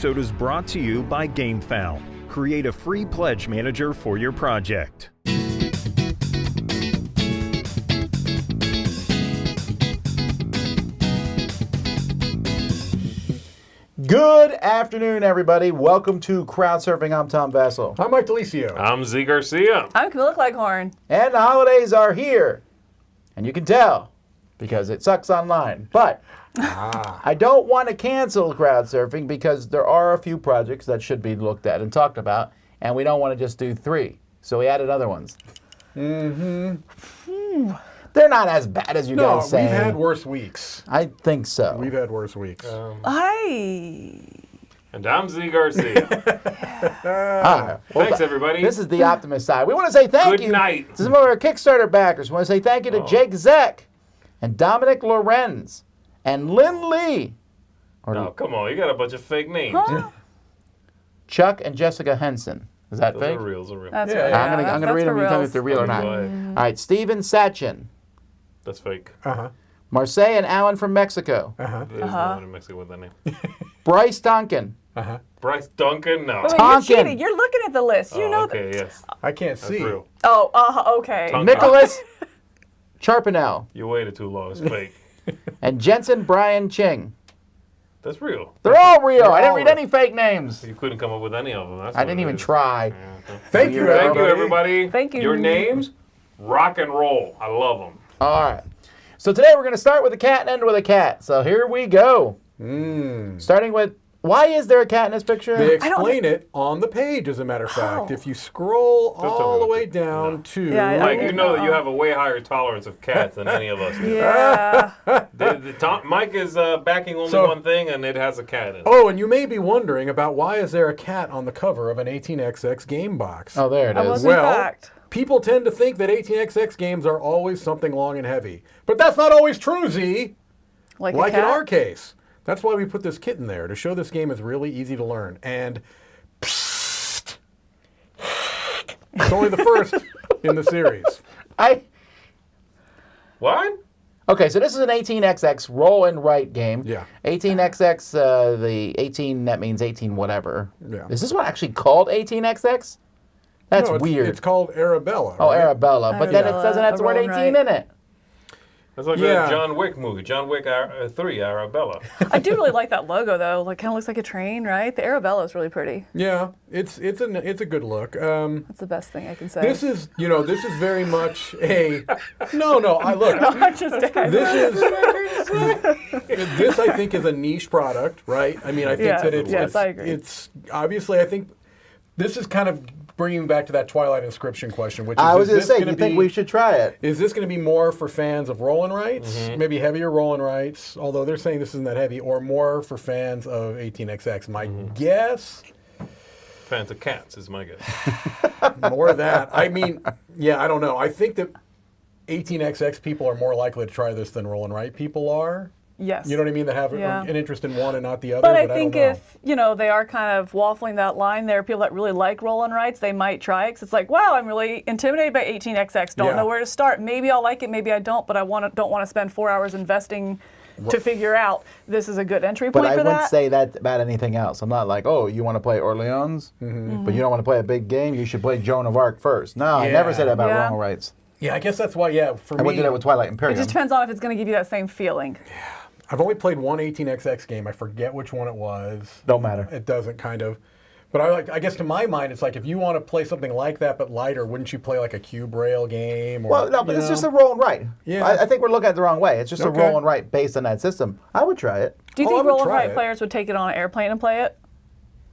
episode is brought to you by GameFound. Create a free pledge manager for your project. Good afternoon, everybody. Welcome to Crowdsurfing. I'm Tom Vessel. I'm Mike DeLisio. I'm Z Garcia. I'm Camilla Cleghorn. And the holidays are here. And you can tell because it sucks online. But I don't want to cancel Crowdsurfing because there are a few projects that should be looked at and talked about, and we don't want to just do 3. So we added other ones. They're not as bad as you guys say. We've had worse weeks. I think so. We've had worse weeks. And I'm Z Garcia. All right. Well, Thanks, everybody. This is the optimist side. We want to say thank you Good night. to some of our Kickstarter backers. We want to say thank you to Jake Zeck and Dominic Lorenz and Lynn Lee. Oh, come on. You got a bunch of fake names. Chuck and Jessica Henson. Is that Those fake? are real. Those are real. That's Yeah, right. yeah. I'm going to read them and you tell me if they're real or not. Go All ahead. right. Steven Sachin, That's fake. Marseille and Alan from Mexico, There's no one in Mexico with that name. Bryce Duncan, Bryce Duncan? No. Wait, you're Tonkin. cheating. You're looking at the list. You know okay, yes. I can't That's see. real. Okay. Tonkin. Nicholas Charpinell, You waited too long. It's fake. and Jensen Brian Ching. That's real. They're all real. I didn't all read real. any fake names. You couldn't come up with any of them. That's I what didn't it even is. try. Thank you, Thank everybody. you, everybody. Thank you. Your names? Rock and roll. I love them. All right. So today we're going to start with a cat and end with a cat. So here we go. Starting with, why is there a cat in this picture? They explain it on the page, as a matter of fact. If you scroll all the way down to... Yeah, Mike, you know that you have a way higher tolerance of cats than any of us do. Yeah. Mike is backing only So- one thing, and it has a cat in it. Oh, and you may be wondering about why is there a cat on the cover of an 18XX game box. Oh, there it That is. was Well, in fact. people tend to think that 18XX games are always something long and heavy. But that's not always true, Z. Like Like a in cat? our case. That's why we put this kit in there, to show this game is really easy to learn. And it's only the first in the series. What? Okay, so this is an 18XX roll and write game. Yeah. 18XX, the 18, that means 18 whatever. Yeah. Is this one actually called 18XX? That's No, it's, weird. It's called Arabella. Oh, right? Arabella. But then it Arabella, doesn't have the word a 18 roll and in it. That's like Yeah. the John Wick movie, John Wick 3, Arabella. I do really like that logo though. Like kind of looks like a train, right? The Arabella is really pretty. Yeah, it's a good look. That's the best thing I can say. This is very much a no. I look. I'm just This I think is a niche product, right? I mean, I think Yes, that it's yes, I agree. It's obviously I think this is kind of bringing back to that Twilight Inscription question, which is, I was going to this say, gonna you think be- we should try it? Is this going to be more for fans of roll and writes, maybe heavier roll and writes, although they're saying this isn't that heavy, or more for fans of 18XX? My guess, Fans of cats is my guess. more of that. I mean, yeah, I don't know. I think that 18XX people are more likely to try this than roll and write people are. Yes. You know what I mean? That have Yeah. an interest in one and not the other. But I don't think know. if, they are kind of waffling that line, there are people that really like roll and writes, they might try it. 'Cause it's like, wow, I'm really intimidated by 18XX. Don't Yeah. know where to start. Maybe I'll like it, maybe I don't, but don't want to spend 4 hours investing to figure out this is a good entry But point I for wouldn't that. say that about anything else. I'm not like, oh, you want to play Orleans, but you don't want to play a big game? You should play Joan of Arc first. No, I never said that about Yeah. roll and writes. Yeah, I guess that's why. Yeah, for I me, would do that with Twilight It Imperium. just depends on if it's going to give you that same feeling. I've only played one 18XX game. I forget which one it was. Don't matter. It doesn't, kind of. But I guess to my mind, it's like if you want to play something like that but lighter, wouldn't you play like a cube rail game? Or, Well, no, but it's just a roll and write. Yeah. I think we're looking at it the wrong way. It's just a Okay. roll and write based on that system. I would try it. Do you Oh, I think would roll and try write it. players would take it on an airplane and play it?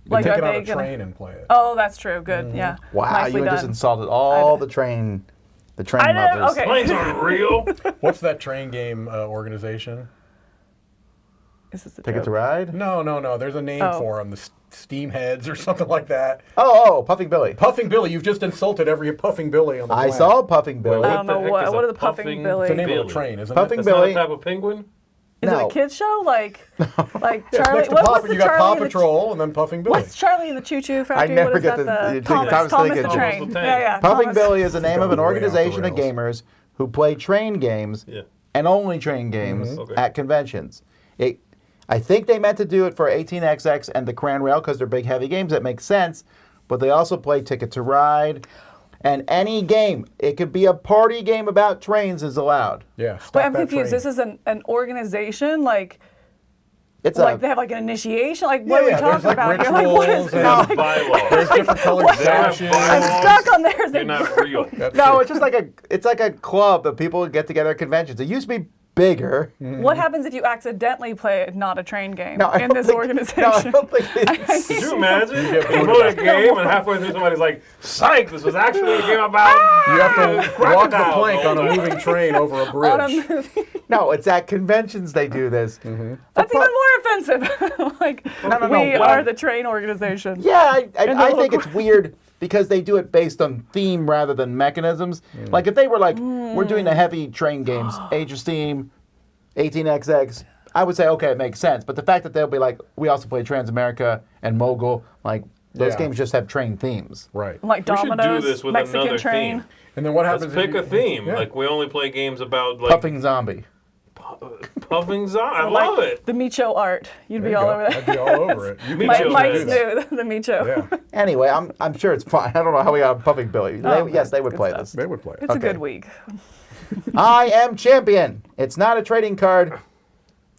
Take are it on they a gonna- train and play it. Oh, that's true. Good. Yeah. Wow, Nicely you done. just insulted all the train I did. lovers. Okay. Planes aren't real. What's that train game organization? Is this a Ticket joke? to Ride? No. There's a name Oh. for them. The Steamheads or something like that. Oh, Puffing Billy. Puffing Billy. You've just insulted every Puffing Billy on the I planet. saw Puffing Billy. Well, I don't know the heck what is are a the Puffing Puffing Billy? It's the name of Billy. a train, isn't Puffing it? That's not Billy. a type of penguin? Is No. it a kids show like Charlie? Next to what's Paw, the you got Charlie Paw and the Patrol and then Puffing Billy. What's Charlie and the Choo Choo Factory? never what is get that? the- Thomas Thomas the the Tank Train. Engine. Yeah. Puffing Thomas. Billy is the name of an Going way off the organization of rails. gamers who play train games Yeah. and only train games Okay. at conventions. I think they meant to do it for 18XX and the Cran Rail because they're big, heavy games. That makes sense. But they also play Ticket to Ride. And any game, it could be a party game about trains, is allowed. Yeah. Wait, I'm confused. This is an organization, like It's they have like an initiation. Like, what are we there's talking like about? You're like, what is rituals this? and Bylaws. There's different colored sashes. I'm stuck on there. They're not real. No, it's just like a club that people get together at conventions. It used to be bigger. What happens if you accidentally play not a train game No, I in don't this think- organization? No, I don't think it's... Could you imagine? get You voted play a out. game and halfway through somebody's like, psych, this was actually a game about... You have to walk the crocodiles plank on all a the moving train over a On a bridge. movie. No, it's at conventions they do this. That's even more offensive. Like, no, we what are I'm- the train organization. Yeah, And the I little think it's weird because they do it based on theme rather than mechanisms. Like if they were like, we're doing the heavy train games, Age of Steam, 18XX, I would say, okay, it makes sense. But the fact that they'll be like, we also play Transamerica and Mogul, like those Yeah. games just have train themes. Right. Like We should do Domino's, this with Mexican another train. theme. And then what Let's happens if pick you- a theme. Yeah. Like, we only play games about, like, Puffing Zombie. puffing zombie. I Like love it. the Micho art. You'd There be you all go. over I'd that. be all over it. You Micho Mike's is. new, the Micho. Yeah, Anyway, I'm sure it's fine. I don't know how we got Puffing Billy. Yes, they would good play stuff. this. they would play it. It's a Okay. good week. I am champion. It's not a trading card.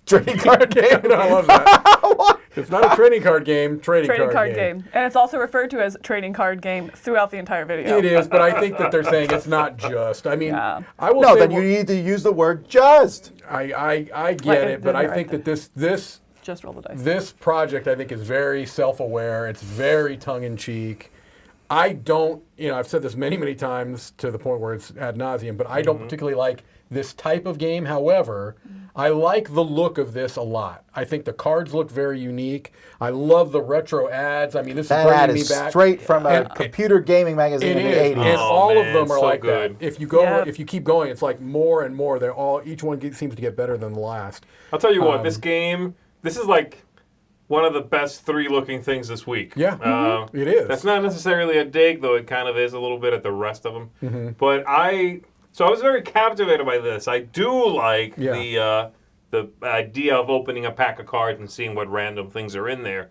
Trading card game. I love that. It's not a trading card game. Trading Trading card game. And it's also referred to as trading card game throughout the entire video. It is, but I think that they're saying it's not just. I mean, Yeah. I will No, say then you need to use the word just. I get Like, it, but I right think there. that this Just roll the dice. this project I think is very self-aware. It's very tongue-in-cheek. I don't, I've said this many, many times to the point where it's ad nauseum, but I don't particularly like this type of game. However, I like the look of this a lot. I think the cards look very unique. I love the retro ads. I mean, this That is ad bringing is me back. straight from a And- computer gaming magazine It in is, the and 80s. Oh, all of man, them are so like good. that. If you go, Yep. if you keep going, it's like more and more. They're all each one seems to get better than the last. I'll tell you what, this game, this is like one of the best 3 looking things this week. Yeah, it is. That's not necessarily a dig, though it kind of is a little bit at the rest of them. Mm-hmm. But I was very captivated by this. I do like the idea of opening a pack of cards and seeing what random things are in there.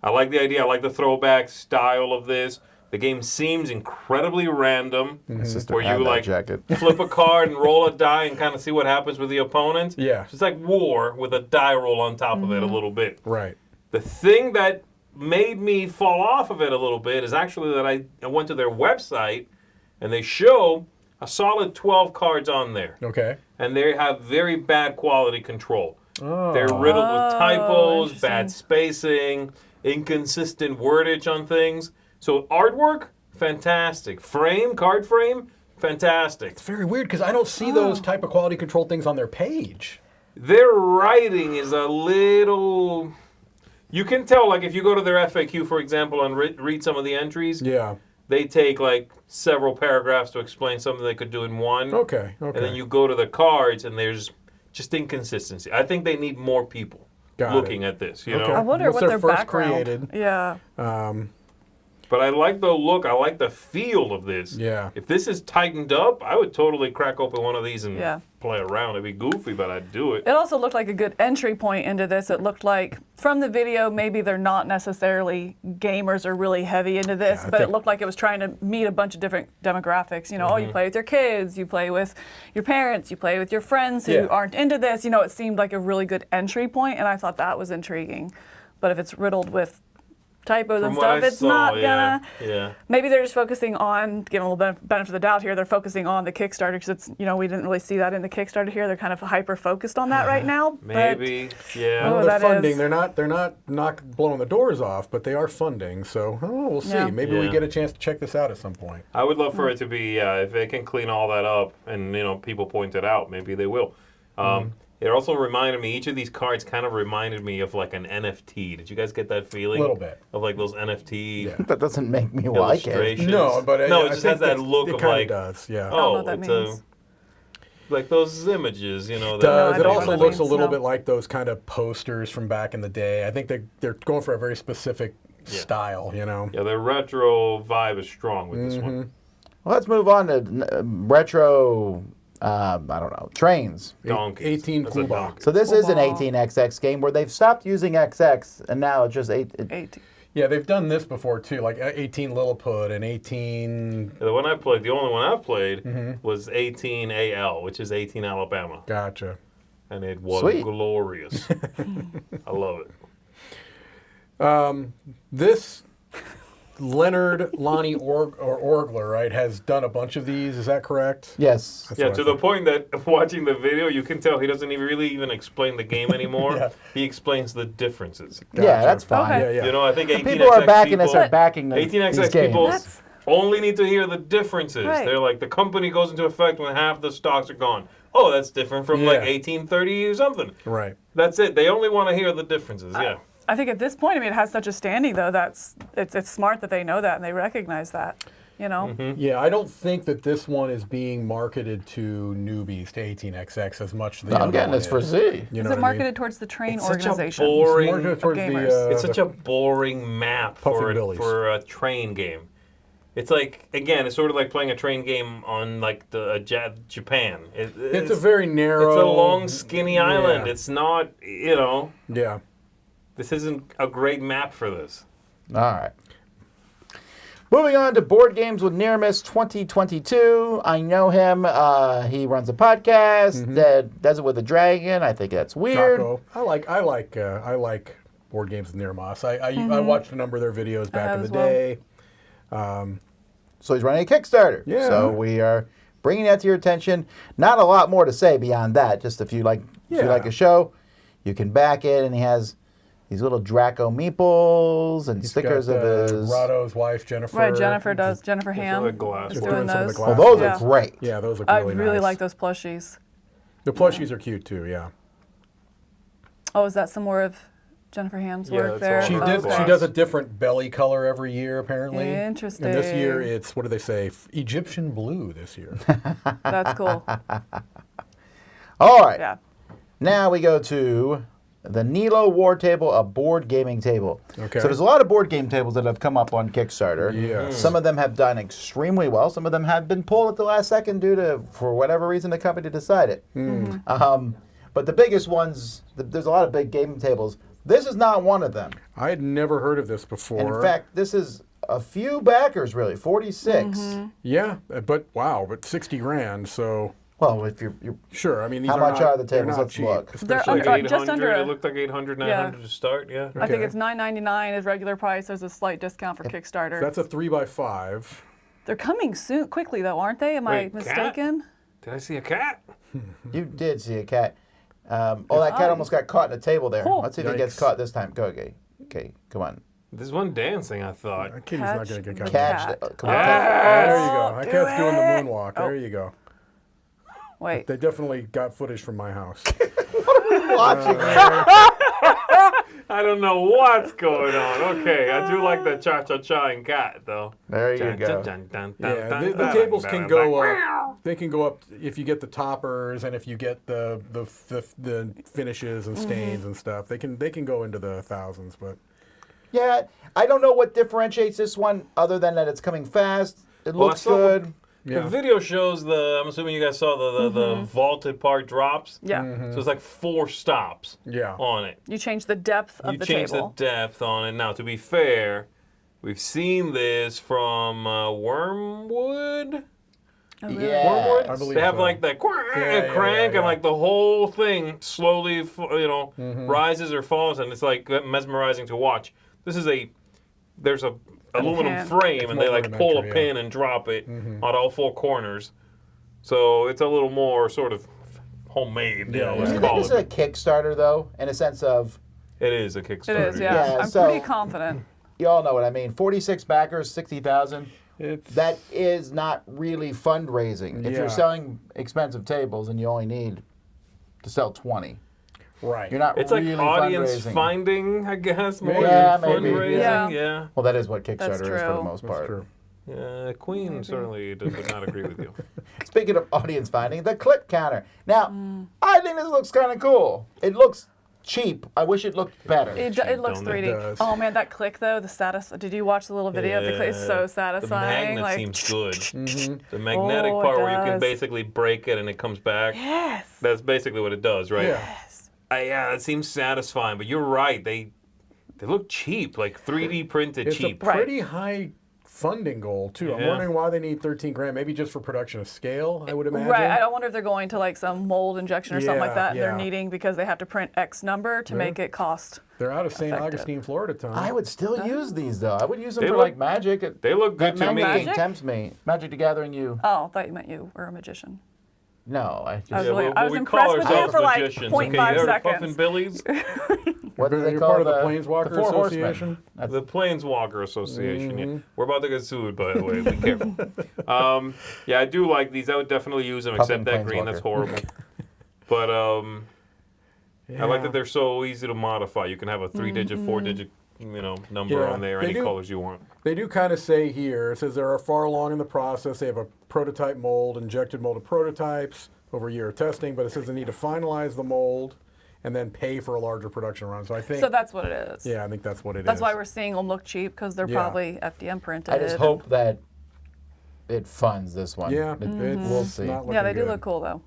I like the idea. I like the throwback style of this. The game seems incredibly random, sister where had you that like jacket. flip a card and roll a die and kind of see what happens with the opponent. Yeah. So it's like War with a die roll on top of it a little bit. Right. The thing that made me fall off of it a little bit is actually that I went to their website and they show a solid 12 cards on there. Okay. And they have very bad quality control. They're riddled with typos, bad spacing, inconsistent wordage on things. So artwork, fantastic. Card frame, fantastic. It's very weird because I don't see those type of quality control things on their page. Their writing is a little... You can tell, like, if you go to their FAQ, for example, and read some of the entries, Yeah. they take, like, several paragraphs to explain something they could do in one. Okay. Okay. And then you go to the cards, and there's just inconsistency. I think they need more people Got looking it. at this, you Okay. I know? wonder What's what their their first background. created? Yeah. But I like the look. I like the feel of this. Yeah. If this is tightened up, I would totally crack open one of these and Yeah. play around. It'd be goofy, but I'd do it. It also looked like a good entry point into this. It looked like, from the video, maybe they're not necessarily gamers or really heavy into this, Yeah, I but it think- looked like it was trying to meet a bunch of different demographics. You know, oh, you play with your kids, you play with your parents, you play with your friends who Yeah. aren't into this. You know, it seemed like a really good entry point, and I thought that was intriguing. But if it's riddled with typos and From what I stuff, it's saw, not yeah, gonna. yeah. Maybe they're just focusing on, giving a little benefit of the doubt here, they're focusing on the Kickstarter because it's, you know, we didn't really see that in the Kickstarter here. They're kind of hyper-focused on that right now. Maybe, yeah. Oh, Well, they're that funding. is- They're not blowing the doors off, but they are funding. So we'll see. Yeah. Maybe we Yeah. get a chance to check this out at some point. I would love for it to be, if they can clean all that up and, you know, people point it out, maybe they will. It also reminded me, each of these cards kind of reminded me of like an NFT. Did you guys get that feeling? A little bit. Of like those NFT That doesn't make me like it. illustrations. No, but no, I it just think has that it- look it of kinda like, does. Yeah. I don't know oh, what that it's means. like those images, you know. Does. No, I It don't know also what that looks a means, little no. bit like those kind of posters from back in the day. I think they're going for a very specific style, you know. Yeah, the retro vibe is strong with this one. Well, let's move on to retro I don't know, trains. Donkeys. 18 That's a Kubok. donkey. So this is an Wow. 18XX game where they've stopped using XX and now it's just 18. Yeah, they've done this before too, like 18 Lilliput and 18. The one I played, the only one I've played was 18 AL, which is 18 Alabama. Gotcha. And it was Sweet. glorious. I love it. This Leonard Lonnie Orgler, right, has done a bunch of these. Is that correct? Yes. Yeah, what to I the point that watching the video, you can tell he doesn't really even explain the game anymore. Yeah. He explains the differences. Yeah, that's fine. Okay. Yeah. You know, I think 18XX People are backing us people, are backing these 18XX games. people That's- only need to hear the differences. Right. They're like, the company goes into effect when half the stocks are gone. Oh, that's different from like Yeah. 1830 or something. Right. That's it. They only want to hear the differences. Yeah. I think at this point, I mean, it has such a standing though. It's smart that they know that and they recognize that. You know. Yeah, I don't think that this one is being marketed to newbies to 18XX as much as the I'm other getting one this for is. Z. You know Is it what I mean? marketed towards the train It's such a organization? boring- It's more towards gamers. It's such a boring map Puffing Billies. for a train game. It's like, again, it's sort of like playing a train game on like Japan. It's a very narrow. It's a long, skinny island. Yeah. It's not, you know, Yeah. this isn't a great map for this. All right. Moving on to board games with Niramas 2022. I know him. He runs a podcast that does it with a dragon. I think that's weird. Taco. I like board games with Niramas. I watched a number of their videos back in have the as well. day. So he's running a Kickstarter. Yeah. So we are bringing that to your attention. Not a lot more to say beyond that. Just if you like a show, you can back it. And he has these little Draco meeples and He's stickers got, of his. Rotto's wife, Jennifer. Right, Jennifer Ham the glass is ones. doing Doing some of the those. glass Well, those Yeah. are great. Yeah, those look I really really nice. like those plushies. The plushies are cute too. Yeah. Oh, is that some more of Jennifer Ham's Yeah, work that's there? all She her Oh, did. glass. She does a different belly color every year, apparently. Interesting. And this year, it's what do they say? Egyptian blue. This year. That's cool. All right. Yeah. Now we go to the Nilo War Table, a board gaming table. Okay. So there's a lot of board game tables that have come up on Kickstarter. Yes. Some of them have done extremely well. Some of them have been pulled at the last second due to, for whatever reason, the company decided. But the biggest ones, there's a lot of big gaming tables. This is not one of them. I had never heard of this before. And in fact, this is a few backers, really, 46. Yeah, but wow, but 60 grand. So Well, if you're sure. I mean, these How are much not, are the they're tables? not Let's cheap, look. They're especially under- Like just 800, under a- it looked like 800, 900 to start, yeah. I think Okay. it's $9.99 is regular price. There's a slight discount for Kickstarter. That's a 3x5. They're coming soon, quickly though, aren't they? Am I Wait, cat? mistaken? Did I see a cat? You did see a cat. That cat almost got caught in a table there. Cool. Let's see if it gets Yikes. caught this time. Go, okay. Okay, come on. There's one dancing, I thought. That kitty's not going to get Catch caught. the Catch. Come on, There you go. Oh, That do cat's doing the it. moonwalk. Oh. There you go. Wait. They definitely got footage from my house. watching. I don't know what's going on. Okay, I do like the cha-cha-cha and cat, though. There you go. Yeah, the tables can go up. They can go up if you get the toppers and if you get the finishes and stains and stuff. They can go into the thousands, but Yeah, I don't know what differentiates this one other than that it's coming fast. It Well, I looks saw good. The video shows I'm assuming you guys saw the vaulted part drops. Yeah. So it's like 4 stops yeah. on it. You change the depth of You the change table. the depth on it. Now, to be fair, we've seen this from Wormwood. Oh, really? Yeah. Wormwood? I believe They have so. like that yeah, crank yeah. and like the whole thing slowly, rises or falls, and it's like mesmerizing to watch. This is there's a aluminum pan. frame, and they more like pull a rudimentary, pin and drop it on all 4 corners. So it's a little more sort of homemade. Yeah, Let's Do you think call this is a it. Kickstarter, though, in a sense of, It is a Kickstarter. It is, yeah. Yeah, I'm so- pretty confident. you all know what I mean, 46 backers, 60,000. It's That is not really fundraising. If Yeah. you're selling expensive tables and you only need to sell 20, right. you're not It's really like audience fundraising. finding, I guess, more Yeah, than maybe. fundraising. Yeah. Yeah. Well, that is what Kickstarter That's is for the true. most That's part. true. Queen certainly would not agree with you. Speaking of audience finding, the clip counter. Now, I think this looks kind of cool. It looks cheap. I wish it looked better. It looks don't it? 3D. It does. Oh man, that click though, the status. Did you watch the little video of the click? It's so satisfying. The magnet like, seems good. The magnetic Oh, it part where you can does. basically break it and it comes back. Yes. That's basically what it does, right? Yeah. Yes. Yeah, it seems satisfying, but you're right. They look cheap, like 3D printed It's cheap. a pretty high funding goal too. I'm Yeah. wondering why they need 13 grand. Maybe just for production of scale, I would imagine. Right. I wonder if they're going to like some mold injection or something like Yeah, that. And yeah. they're needing because they have to print X number to make it cost. They're out of St. Effective. Augustine, Florida, Tom. I would still use these though. I would use them They for look- like Magic. They look good to me. Magic Magic? tempts me. Magic the Gathering, you. Oh, I thought you meant you were a magician. No, I just. I was Yeah, really- well, I was we impressed call with you ourselves for, like, magicians. 0.5 okay, you ever seconds. Puffin Billies? What do they You're call part of the the Planeswalker the Four Horsemen? Association? That's The Planeswalker Association. Yeah. We're about to get sued, by the way. Be careful. Yeah, I do like these. I would definitely use them, Puffin except that green. That's Planeswalker. horrible. But I like Yeah. that they're so easy to modify. You can have a 3-digit, 4-digit, number Yeah, on there, they any do. colors you want. They do kind of say here, it says they are far along in the process. They have a prototype mold, injected molded prototypes over a year of testing, but it says they need to finalize the mold and then pay for a larger production run. So I think, So that's what it is. yeah, I think that's what it is. That's why we're seeing them look cheap because they're Yeah. probably FDM printed. I just hope that it funds this one. Yeah, it's We'll see. not looking Yeah, they do good. look cool though.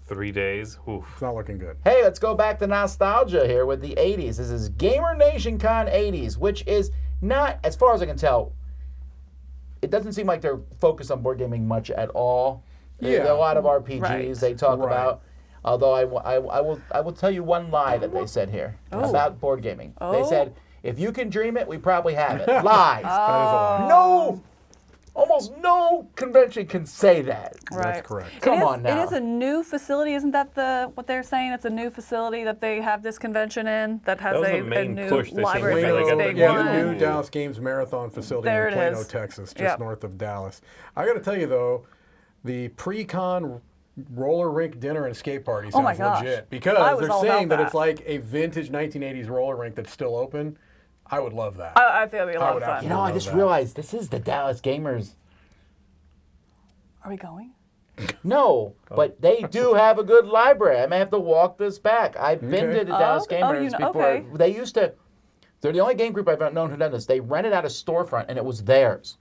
3 days. Oof. It's not looking good. Hey, let's go back to nostalgia here with the 80s. This is Gamer Nation Con 80s, which is not, as far as I can tell, it doesn't seem like they're focused on board gaming much at all. There are Yeah. a lot of RPGs Right. they talk Right. about. Although I will tell you one lie that they said here about board gaming. They Oh. said, if you can dream it, we probably have it. Lies. That is a lie. No, almost no convention can say that. Right. That's correct. Come It is- on now. It is a new facility, isn't that what they're saying? It's a new facility that they have this convention in that has That was a the main new push. They seem library. to for like this a big yeah, one. the new Dallas Games Marathon facility There in it Plano, is. Texas, just Yep. north of Dallas. I got to tell you though, the pre-con roller rink dinner and skate party Oh sounds my gosh. legit I because was they're all saying about that it's that. like a vintage 1980s roller rink that's still open. I would love that. I feel it'd be a lot would of fun. absolutely I love just that. realized this is the Dallas Gamers. Are we going? No, but they do have a good library. I may have to walk this back. I've been Okay. to the Dallas okay. Gamers Oh, you know- before. okay. They used to. They're the only game group I've known who done this. They rented out a storefront and it was theirs.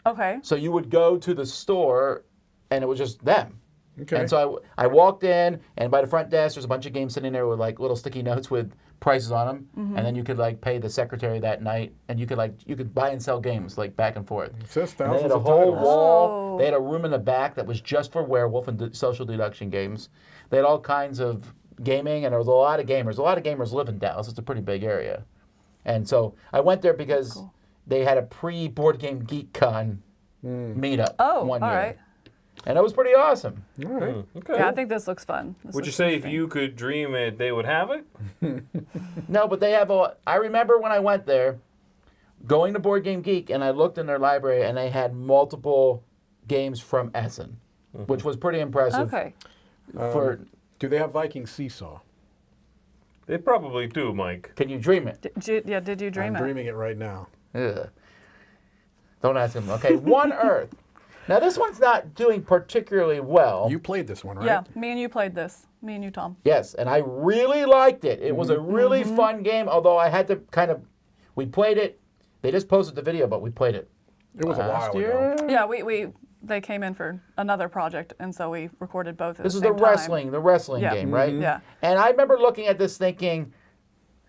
Okay. So you would go to the store and it was just them. Okay. And so I walked in, and by the front desk, there's a bunch of games sitting there with like little sticky notes with prices on them, Mm-hmm. and then you could like pay the secretary that night, and you could buy and sell games like back and forth. It says And they had thousands a of whole titles. wall. Oh. They had a room in the back that was just for werewolf and social deduction games. They had all kinds of gaming, and there was a lot of gamers. A lot of gamers live in Dallas. It's a pretty big area, and so I went there because they had a pre-board game geek con meetup Oh, one all year. right. And it was pretty awesome. All right. Okay. Yeah, I think this looks fun. This Would you looks say if interesting. you could dream it, they would have it? No, but they have I remember when I went there, going to Board Game Geek, and I looked in their library, and they had multiple games from Essen, which was pretty impressive. Okay. For Do they have Viking Seesaw? They probably do, Mike. can you dream it? Did you dream I'm it? dreaming it right now. Ugh. Don't ask him. Okay, One Earth. Now this one's not doing particularly well. You played this one, right? Yeah, me and you played this. Me and you, Tom. Yes, and I really liked it. It was a really fun game, although I had to we played it. They just posted the video, but we played it It was a last while year. ago. Yeah, they came in for another project, and so we recorded both at This the is same the time. wrestling Yeah. game, right? Yeah. And I remember looking at this thinking,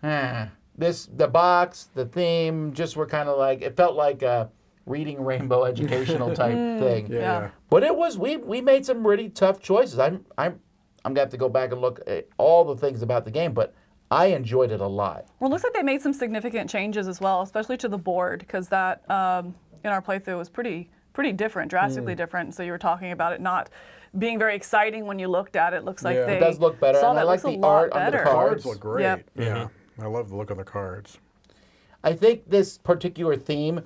the box, the theme, just were kind of like, it felt like a Reading Rainbow educational type thing. Yeah. But it was, we made some really tough choices. I'm gonna have to go back and look at all the things about the game, but I enjoyed it a lot. Well, it looks like they made some significant changes as well, especially to the board, because that in our playthrough was pretty different, drastically different. So you were talking about it not being very exciting when you looked at it. It looks like Yeah. they It does look better, saw and I that like looks a the lot art on the better. cards. Cards look great. Yep. Yeah. I love the look of the cards. I think this particular theme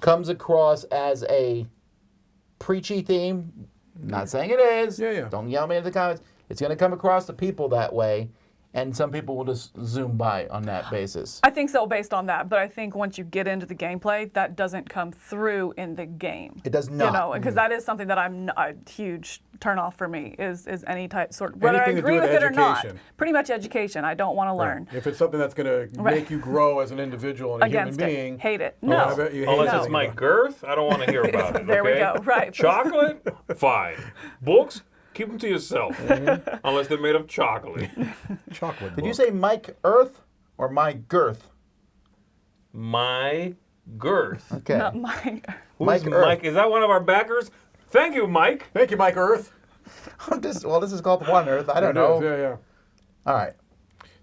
comes across as a preachy theme. Not saying it is. Yeah, yeah. Don't yell at me in the comments. It's going to come across to people that way. and some people will just zoom by on that basis. I think so based on that, but I think once you get into the gameplay, that doesn't come through in the game. It does not. You know, because that is something that I'm a huge turnoff for me is any type sort of, whether I Anything to do agree with with it or not. education. Pretty much education. I don't want to learn. If it's something that's going to make you grow as an individual and a Against human it. being. Hate it. oh, No. I bet you hate Unless it. it's my girth, I don't want to hear about it. There we okay? go. Right. Chocolate, fine. Books, keep them to yourself. Unless they're made of chocolate. Chocolate Did you book. say Mike Earth or my girth? My girth. Okay. Not mine. Who's Mike Earth. Mike? Is that one of our backers? Thank you, Mike. Thank you, Mike Earth. This is called One Earth. I don't know. Yeah, yeah. All right.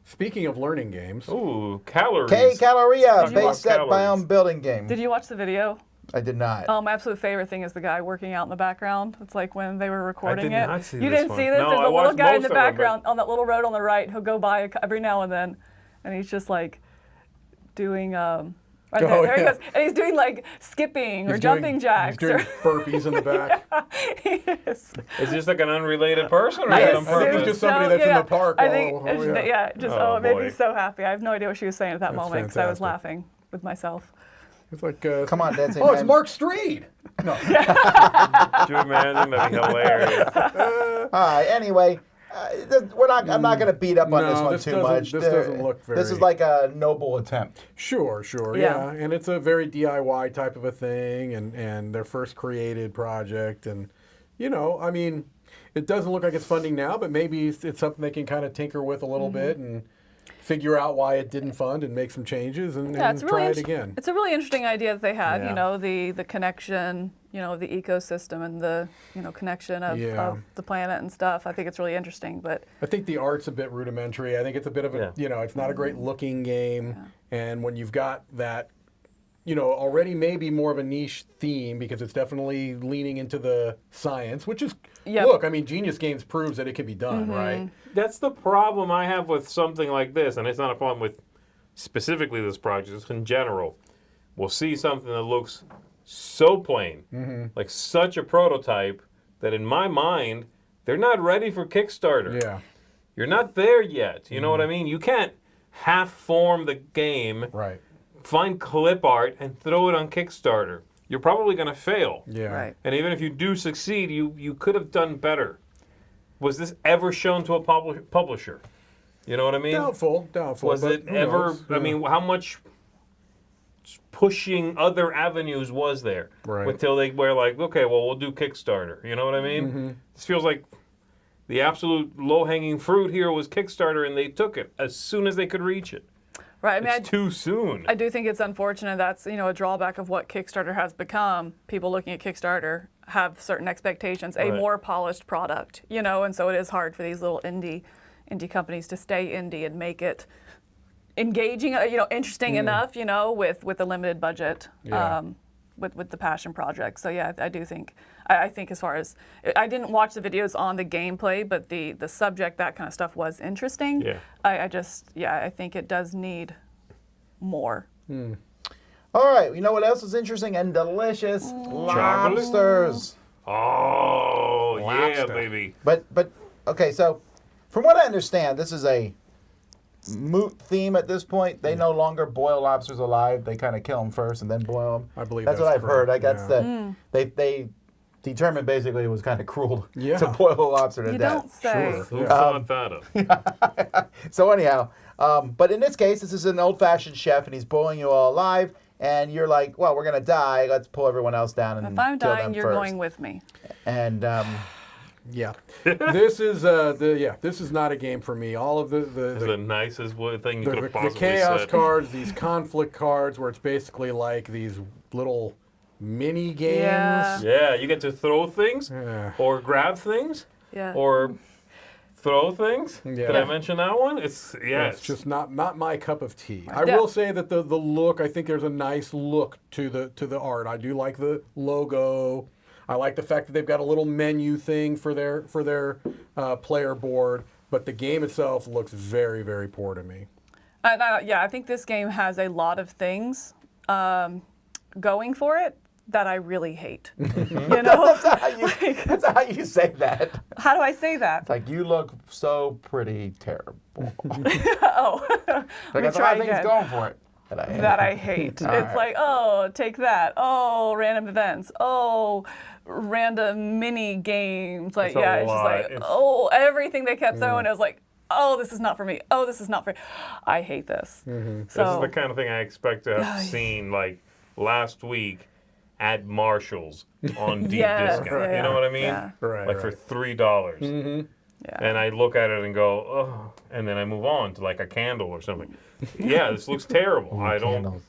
Speaking of learning games, Ooh, calories. kCaloria, Talking about base set calories. biome building game. Did you watch the video? I did not. My absolute favorite thing is the guy working out in the background. It's like when they were recording did it. not see You this didn't one. see this? No, There's I a little watched guy in most the of it, but- background on that little road on the right who'll go by every now and then, and he's just like doing. Right there, Oh, there he yeah. goes, and he's doing like skipping or he's jumping doing, jacks. He's doing burpees in the back. He is. Is this like an unrelated person or I is it on assume it's purpose? just somebody that's in the park. I think, Oh, it's- yeah. just Oh, it made me boy. so happy. I have no idea what she was saying at that That's moment because I was fantastic. laughing with myself. It's like, Come on, dancing oh, it's man. Mark Street. No. Could you imagine? That'd be hilarious. All right. Anyway, I'm not going to beat up on this No, one this too doesn't- much. this doesn't look This is very- like a noble attempt. Sure, Yeah. yeah. And it's a very DIY type of a thing and their first created project. And, you know, I mean, it doesn't look like it's funding now, but maybe it's something they can kind of tinker with a little bit and figure out why it didn't fund and make some changes and, Yeah, it's try really it again. It's a really interesting idea that they had. Yeah. You know, the connection, you know, the ecosystem and the connection of the planet and stuff. I think it's really interesting. But I think the art's a bit rudimentary. I think it's a bit of a, Yeah. it's not a great looking game. And when you've got that, already maybe more of a niche theme because it's definitely leaning into the science, which is, Yep. look, I mean, Genius Games proves that it can be done, right? That's the problem I have with something like this, and it's not a problem with specifically this project, it's in general. We'll see something that looks so plain, like such a prototype, that in my mind, they're not ready for Kickstarter. Yeah. You're not there yet. You know what I mean? You can't half form the game, Right. find clip art, and throw it on Kickstarter. You're probably going to fail. Yeah. right. And even if you do succeed, you could have done better. Was this ever shown to a publisher? You know what I mean? Doubtful. Was but it who ever? knows? I mean, how much pushing other avenues was there Right. until they were like, okay, well, we'll do Kickstarter. You know what I mean? This feels like the absolute low-hanging fruit here was Kickstarter, and they took it as soon as they could reach it. Right. I mean, It's too soon. I do think it's unfortunate. That's a drawback of what Kickstarter has become. People looking at Kickstarter have certain expectations, a Right. more polished product, and so it is hard for these little indie companies to stay indie and make it engaging, interesting enough, with a limited budget, Yeah. with the passion project. So yeah, I do think, I think as far as, I didn't watch the videos on the gameplay, but the subject, that kind of stuff was interesting. Yeah. I think it does need more. All right. You know what else is interesting and delicious? Lobsters. Oh, yeah, Lobster. baby. But okay. So, from what I understand, this is a moot theme at this point. They no longer boil lobsters alive. They kind of kill them first and then boil them. I believe that's that's what I've heard. correct, I guess they determined basically it was kind of cruel Yeah. to boil a lobster to You death. don't say. Sure. Who Yeah. thought that up? So anyhow, but in this case, this is an old-fashioned chef, and he's boiling you all alive. And you're like, well, we're gonna die. Let's pull everyone else down and If I'm kill dying, them you're first. going with me. And Yeah. This is this is not a game for me. All of It's the nicest thing you could have the possibly chaos said. cards, these conflict cards, where it's basically like these little mini games. Yeah. Yeah, you get to throw things Yeah. or grab things Yeah. or throw things. Yeah. Did I mention that one? It's It's just not my cup of tea. I Yeah. will say that the look, I think there's a nice look to the art. I do like the logo. I like the fact that they've got a little menu thing for their player board, but the game itself looks very, very poor to me. I think this game has a lot of things going for it. that I really hate. You know? That's how you say that. How do I say that? It's like, you look so pretty terrible. Oh, Like, let me that's a try lot of things again. going for it. That I hate. It's right. like, oh, take that. Oh, random events. Oh, random mini games. Like, It's a yeah, it's just lot. like, oh, everything they kept throwing. It was like, oh, this is not for me. Oh, this is not for me. I hate this. So, This is the kind of thing I expect to have seen like last week at Marshall's on deep Yes, discount. yeah, You know what I mean? yeah. Right. Like for $3. yeah. And I look at it and go, oh, and then I move on to like a candle or something. Yeah, this looks terrible. I don't know.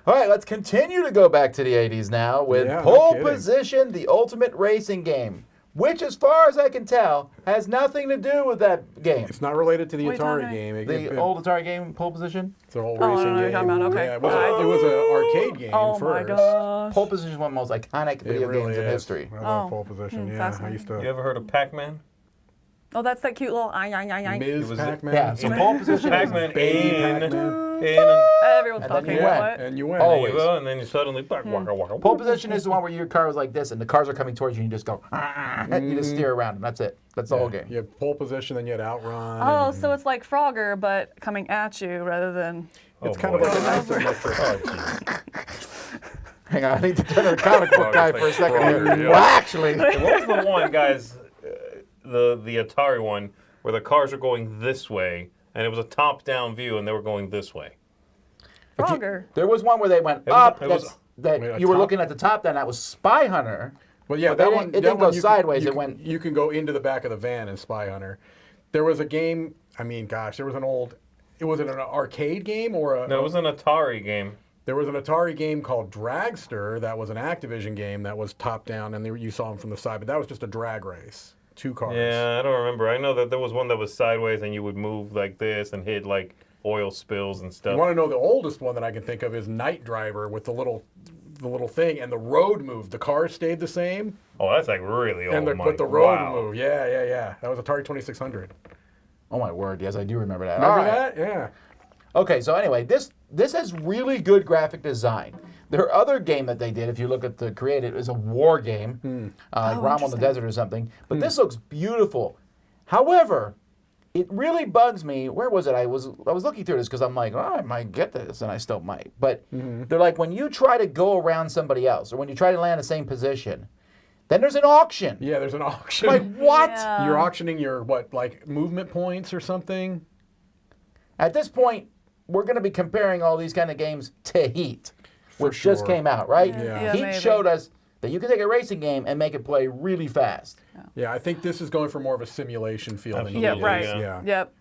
All right, let's continue to go back to the 80s now with Yeah, no Pole kidding. Position, the ultimate racing game, which, as far as I can tell, has nothing to do with that game. It's not related to the What are you Atari talking game. The old Atari game, Pole Position? It's an old Oh, I racing don't know what game. you're talking about. Okay. Yeah, it was an arcade game Oh first. my gosh. Pole Position is one of the most iconic It video really games in is. history. I love Oh. Pole Position. Yeah, I fascinating. used to. You ever heard of Pac-Man? Oh, that's that cute little Ms. was- Pac-Man. Yeah, so Pole Position is Pac-Man Baby in, Pac-Man. Everyone's And then talking you about went. what? And you win. Always. you go, and then you suddenly waka waka. Pole Position is the one where your car was like this, and the cars are coming towards you, and you just go, you just steer around, and that's it. That's the whole game. You had pole position, then you had outrun. Oh, and so it's like Frogger, but coming at you rather than. it's Oh, kind of boy. like a nice electric. Oh, geez. Hang on, I need to turn to the comic book guy it's for a like second here. Frogger, yeah. Well, actually, What was the one, guys? The Atari one where the cars are going this way, and it was a top-down view, and they were going this way. Frogger. there was one where they went was- up, it was- that Wait, a you were top- looking at the top, then that was Spy Hunter. Well, yeah, But that they one. didn't- it that didn't one go you sideways, Can, it went- You can go into the back of the van in Spy Hunter. There was a game. I mean, gosh, there was an old. It was an arcade game or a. No, it was an Atari game. There was an Atari game called Dragster that was an Activision game that was top down, and you saw them from the side, but that was just a drag race. 2 cars. Yeah, I don't remember. I know that there was one that was sideways, and you would move like this and hit like oil spills and You stuff. want to know the oldest one that I can think of is Night Driver with the little thing, and the road moved. The cars stayed the same, Oh, that's like really old. but the road wow. moved. Yeah. That was Atari 2600. Oh my word, yes, I do remember that. Remember All right. that? Yeah. Okay, so anyway, this has really good graphic design. Their other game that they did, if you look at the creative, is a war game, like Rom on the interesting. Desert or something. But this looks beautiful. However, it really bugs me. Where was it? I was looking through this because I'm like, oh, I might get this, and I still might. But they're like, when you try to go around somebody else, or when you try to land the same position, then there's an auction. Yeah, there's an auction. Like what? Yeah. You're auctioning your, like movement points or something? At this point, we're going to be comparing all these kind of games to Heat, which just sure. came out, right? Yeah, Heat maybe. showed us that you can take a racing game and make it play really fast. Yeah, I think this is going for more of a simulation feel than Absolutely. Heat Yeah, right. is. Yeah. Yep.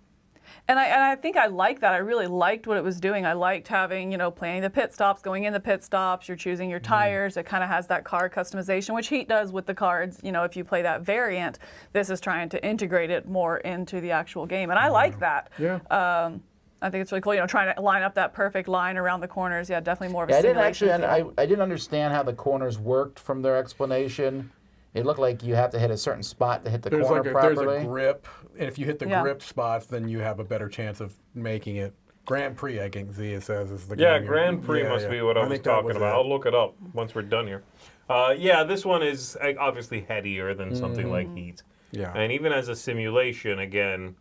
And I think I like that. I really liked what it was doing. I liked having, planning the pit stops, going in the pit stops, you're choosing your tires. It kind of has that car customization, which Heat does with the cards. If you play that variant, this is trying to integrate it more into the actual game. And I like that. Yeah. I think it's really cool, trying to line up that perfect line around the corners. Yeah, definitely more of a Yeah, I didn't simulation actually, feel. I didn't understand how the corners worked from their explanation. It looked like you have to hit a certain spot to hit the There's corner there's properly. a grip, and if you hit the Yeah. grip spots, then you have a better chance of making it. Grand Prix, I think Zia says, is the Yeah, game. Grand Prix Yeah, must yeah. be what I was think that talking was about. it. I'll look it up once we're done here. Yeah, this one is obviously headier than something like Heat. Yeah. And even as a simulation, again,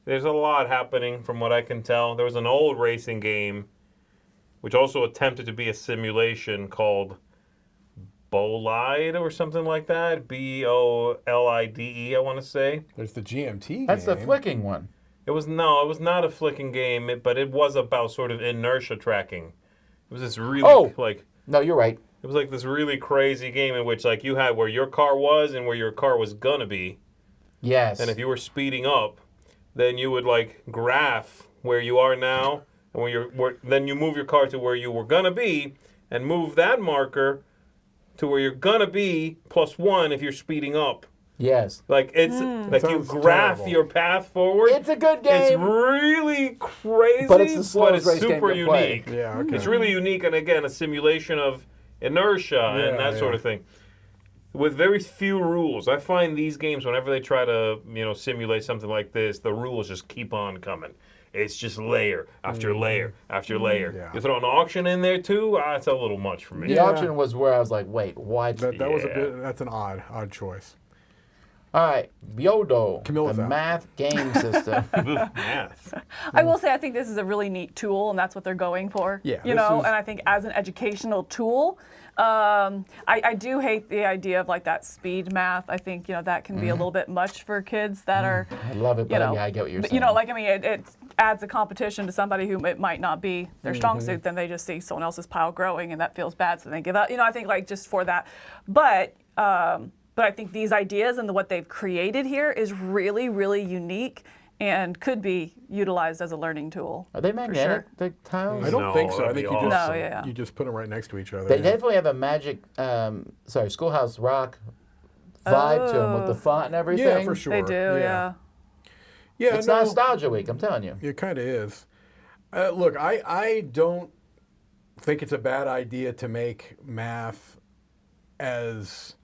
there's a lot happening from what I can tell. There was an old racing game which also attempted to be a simulation called Bolide or something like that. Bolide, I want to say. There's the GMT That's the game. flicking one. It was not a flicking game, but it was about sort of inertia tracking. It was this really No, you're right. it was like this really crazy game in which like you had where your car was and where your car was gonna be. Yes. And if you were speeding up, then you would like graph where you are now and then you move your car to where you were gonna be and move that marker to where you're gonna be +1 if you're speeding up. Yes. Like it's like you Sounds graph terrible. your path forward. It's a good It's game. really crazy, But it's the slowest race game super to play. unique. Yeah, okay. It's really unique, and again, a simulation of inertia and Yeah, that sort yeah. of thing. With very few rules. I find these games, whenever they try to, simulate something like this, the rules just keep on coming. It's just layer after layer after layer. Yeah. You throw an auction in there too, it's a little much for me. The auction was where I was like, wait, what? That was a bit. That's an odd choice. All right, Byodo, Camilla's the out. math game system. Math. I will say I think this is a really neat tool, and that's what they're going for. Yeah, You this know, is- and I think as an educational tool, I do hate the idea of like that speed math. I think that can be a little bit much for kids that are. I love it, but yeah, I get what you're saying. Like I mean, it adds a competition to somebody who it might not be their strong suit. Then they just see someone else's pile growing, and that feels bad, so they give up. I think like just for that, but I think these ideas and what they've created here is really, really unique and could be utilized as a learning tool. Are they for magnetic, sure. the tiles? I don't No, think so. I that'd think be you just awesome. No, yeah. you just put them right next to each other. They yeah. definitely have a magic, Schoolhouse Rock vibe to them with the font and everything. Yeah, for sure. They do, yeah. Yeah, It's no, nostalgia week, I'm telling you. it kind of is. Look, I don't think it's a bad idea to make math as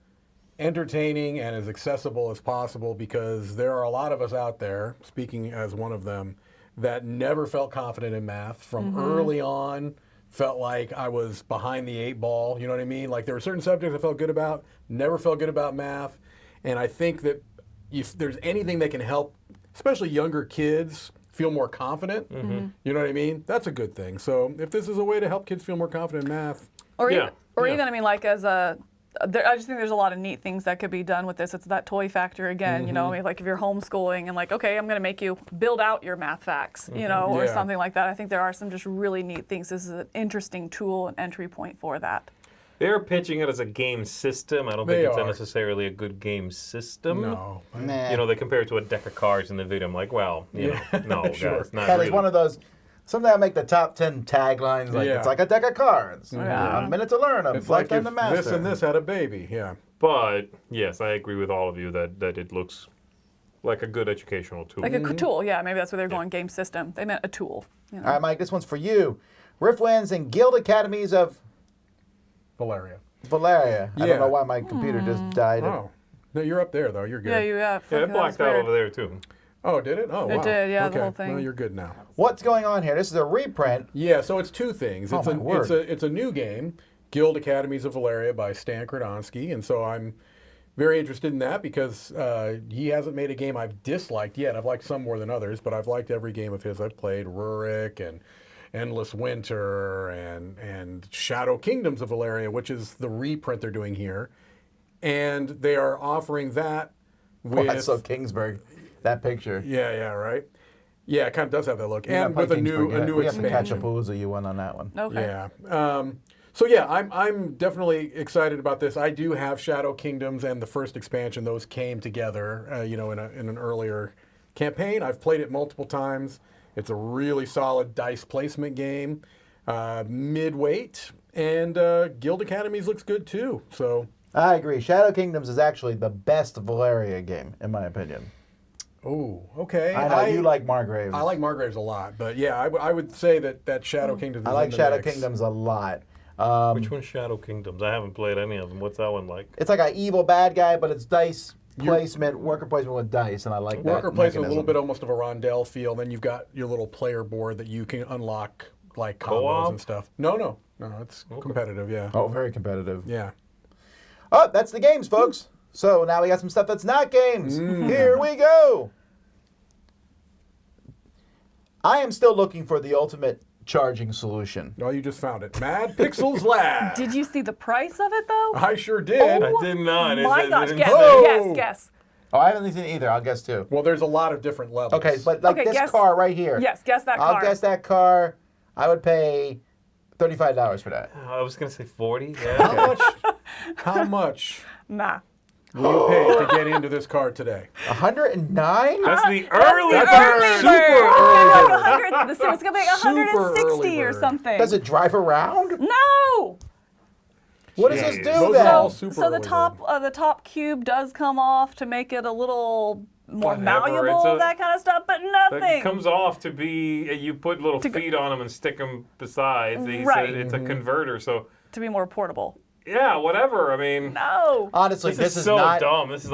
entertaining and as accessible as possible, because there are a lot of us out there, speaking as one of them, that never felt confident in math from early on. Felt like I was behind the 8 ball, you know what I mean? Like there were certain subjects I felt good about, never felt good about math. And I think that if there's anything that can help, especially younger kids, feel more confident, you know what I mean? That's a good thing. So if this is a way to help kids feel more confident in math, Or Yeah, even I mean, like as a, I just think there's a lot of neat things that could be done with this. It's that toy factor again, I mean, like if you're homeschooling and like, okay, I'm going to make you build out your math facts, or Yeah. something like that. I think there are some just really neat things. This is an interesting tool and entry point for that. They're pitching it as a game system. I don't They think it's are. necessarily a good game system. no. Nah. They compare it to a deck of cards in the video. I'm like, well, no, Sure. guys, not That really. is one of those. Something that make the top 10 taglines. Like Yeah. it's like a deck of cards. Yeah. A minute to learn them. It's like Lifetime if to master. this and this had a baby, yeah. But yes, I agree with all of you that it looks like a good educational tool. Like a tool, yeah, maybe that's where they're going game system. They meant a tool. All right, Mike. This one's for you. Riftlands and Guild Academies of Valeria. Valeria. I Yeah. don't know why my computer just died. Oh. No, you're up there, though. You're good. Yeah, you have. Yeah, it blacked out over there too. Oh, did it? Oh, It wow. did, yeah, the okay. whole thing. Well, you're good now. What's going on here? This is a reprint. Yeah, so it's two things. Oh, It's my word. it's a new game, Guild Academies of Valeria by Stan Kradonsky, and so I'm very interested in that because he hasn't made a game I've disliked yet. I've liked some more than others, but I've liked every game of his I've played. Rurik and Endless Winter and Shadow Kingdoms of Valeria, which is the reprint they're doing here, and they are offering that Oh, with I saw Kingsburg. That picture. yeah, right. Yeah, it kind of does have that look, We're and not with a playing new Kingsburg yet. we have to catch a expansion. Palooza you won on that one. Okay. Yeah. So yeah, I'm definitely excited about this. I do have Shadow Kingdoms and the first expansion; those came together, in an earlier campaign. I've played it multiple times. It's a really solid dice placement game, mid-weight, and Guild Academies looks good too. So, I agree. Shadow Kingdoms is actually the best Valeria game, in my opinion. oh, okay. I know you like Margraves. I like Margraves a lot, but yeah, I would say that Shadow Kingdoms. I is like in the Shadow mix. Kingdoms a lot. Which one's Shadow Kingdoms? I haven't played any of them. What's that one like? It's like an evil bad guy, but it's dice placement, worker placement with dice, and I like that. Worker placement, a little mechanism. bit almost of a rondelle feel. Then you've got your little player board that you can unlock like combos Co-op? and stuff. No, it's competitive. Yeah, Oh, very competitive. yeah. Oh, that's the games, folks. So now we got some stuff that's not games. Here we go. I am still looking for the ultimate charging solution. No, you just found it. Mad Pixels Lab. Did you see the price of it though? I sure did. I did not. My Is gosh, it guess, Oh! guess. Oh, I haven't seen it either. I'll guess too. Well, there's a lot of different levels. Okay, but like Okay, this guess- car right here. Yes, guess that I'll car. guess that car. I would pay $35 for that. I was gonna say 40. how Yeah. much? How much Nah. will you pay to get into this car today? 109? That's the early That's bird. super early. Like 100, so it's gonna be like Super 160 early or bird. something. Does it drive around? No. What does this Jeez. do Those are then? all super So the early top cube does come off to make it a little more Whatever, malleable, it's a- that kind of stuff, but That nothing. comes off to be you put little To go- feet on them and stick them beside. He Right. said it's a converter, so to be more portable. yeah, whatever. I mean, No. Honestly, this is is so not dumb. This is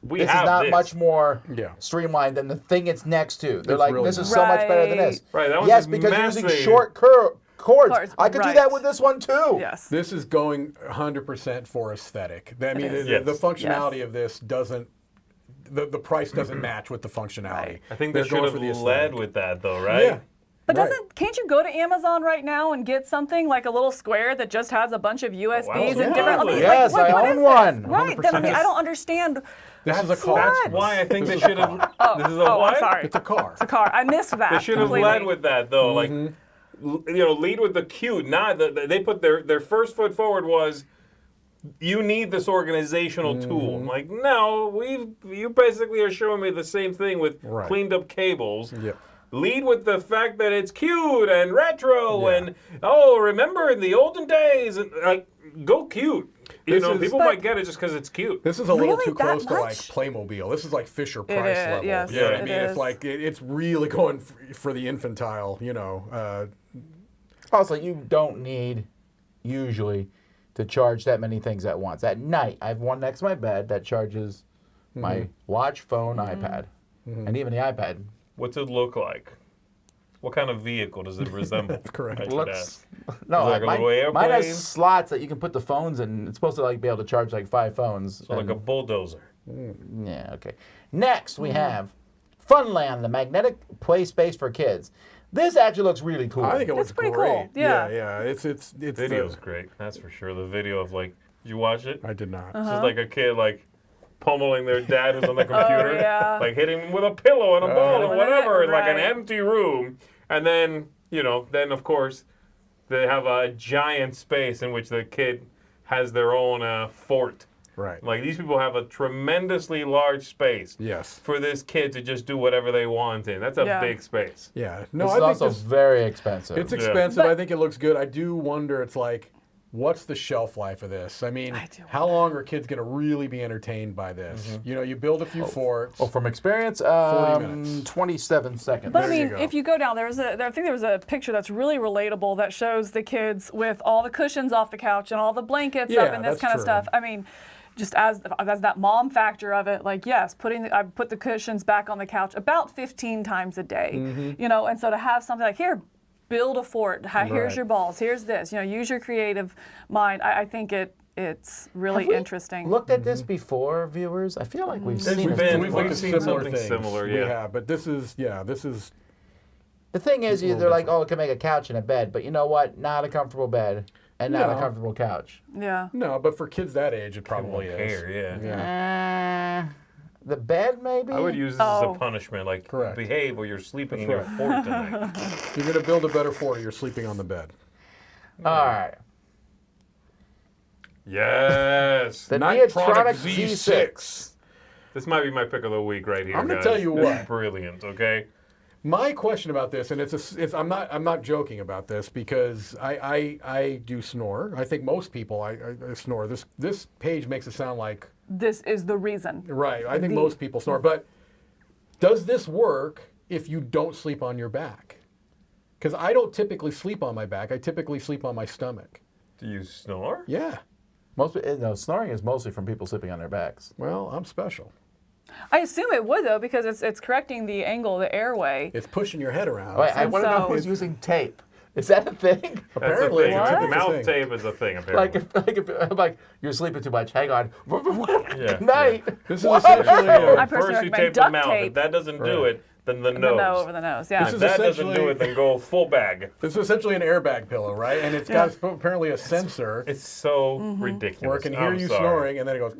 we this have is not this. much more Yeah. streamlined than the thing it's next to. They're It's like, really this is not. so much better than this. Right, that one's yes, just because you're using massive. short cords. Cords, I could do right. that with this one too. Yes. This is going 100% for aesthetic. I mean, is. the Yes. functionality Yes. of this doesn't. The price doesn't match with the functionality. Right. I think they They're should going have for the led aesthetic. with that, though, right? Yeah. But Right. can't you go to Amazon right now and get something like a little square that just has a bunch of USBs and different? I mean, Yes, like, I what own is this? one. Right. Then, I mean, I don't understand. This is a car. What? Why I think This they is a should have. car. This is a Oh, what? I'm sorry. It's a car. It's a car. I missed that. They should have completely. led with that, though. Like, lead with the cute. Not they put their first foot forward was. You need this organizational tool. I'm like, no, you basically are showing me the same thing with Right. cleaned up cables. Yep. Lead with the fact that it's cute and retro Yeah. and remember in the olden days and like go cute. This is- People might get it just because it's cute. This is a little Really? too That close to like much? Playmobil. This is like Fisher Price is, level. yes, You know what I it mean? It's is. like it's really going for the infantile. Also, you don't need usually to charge that many things at once. At night, I have one next to my bed that charges my watch, phone, iPad, and even the iPad. What's it look like? What kind of vehicle does it resemble? That's correct. I should Looks ask. no, Is it like a mine, little mine has airplane? slots that you can put the phones in. It's supposed to like be able to charge like 5 phones. So like a bulldozer. Yeah, okay. Next, we have Funland, the magnetic play space for kids. This actually looks really cool. I think it looks That's pretty great. cool. Yeah. yeah. It's Video's great. That's for sure. The video of like, did you watch it? I did not. It's just like a kid like pummeling their dad who's on the computer, yeah. like hitting him with a pillow and a ball or whatever in like an Right. empty room. And then, then of course, they have a giant space in which the kid has their own fort. Right. Like these people have a tremendously large space Yes. for this kid to just do whatever they want in. That's a Yeah. big space. Yeah. No, This I is think also this, very expensive. it's expensive. But- I think it looks good. I do wonder. It's like, what's the shelf life of this? I mean, I do how long are kids going to really be entertained by this? You build a few forts. Well, from experience, 40 minutes. 27 seconds. But I There you mean, go. if you go down, I think there was a picture that's really relatable that shows the kids with all the cushions off the couch and all the blankets Yeah, up and this that's kind of true. stuff. I mean, just as that mom factor of it, like yes, I put the cushions back on the couch about 15 times a day, and so to have something like here, build a fort. Here's Right. your balls. Here's this. Use your creative mind. I think it's really Have we interesting. looked at this before, viewers? I feel like we've There's seen it been- before. we've seen something similar, We yeah. have, but this is The thing is, little they're like, oh, it can make a couch and a bed, but you know what? Not a comfortable bed and not a No. comfortable couch. Yeah. no, but for kids that age, it probably Won't is. care, yeah. Yeah. The bed, maybe? I would use this as Oh. a punishment, like Correct. behave or you're sleeping in That's your fort tonight. You're going to build a better fort. You're sleeping on the bed. All right. Yes. The Nitetronic Nitetronic Z6. This might be my pick of the week right here. I'm gonna guys. tell you This what. is brilliant. Okay. My question about this, and I'm not joking about this because I do snore. I think most people I snore. This page makes it sound like This is the reason. right. I think most people snore. But does this work if you don't sleep on your back? Because I don't typically sleep on my back. I typically sleep on my stomach. Do you snore? Yeah. Snoring is mostly from people sleeping on their backs. Well, I'm special. I assume it would though because it's correcting the angle of the airway. It's pushing your head around. Wait, I And want to know so- who's using tape. Is that a thing? That's Apparently, a thing. it's a Mouth thing. tape is a thing. Apparently. I'm like, you're sleeping too much. Hang on. Yeah, Good night. This is essentially I personally First you recommend tape the duct mouth. If tape. that doesn't do Right. it, then the The nose. no over the nose. Yeah. This If is that doesn't essentially- do it, then go full bag. This is essentially an airbag pillow, right? And it's got apparently a sensor It's so Mm-hmm. ridiculous. where it can hear I'm you sorry. snoring, and then it goes.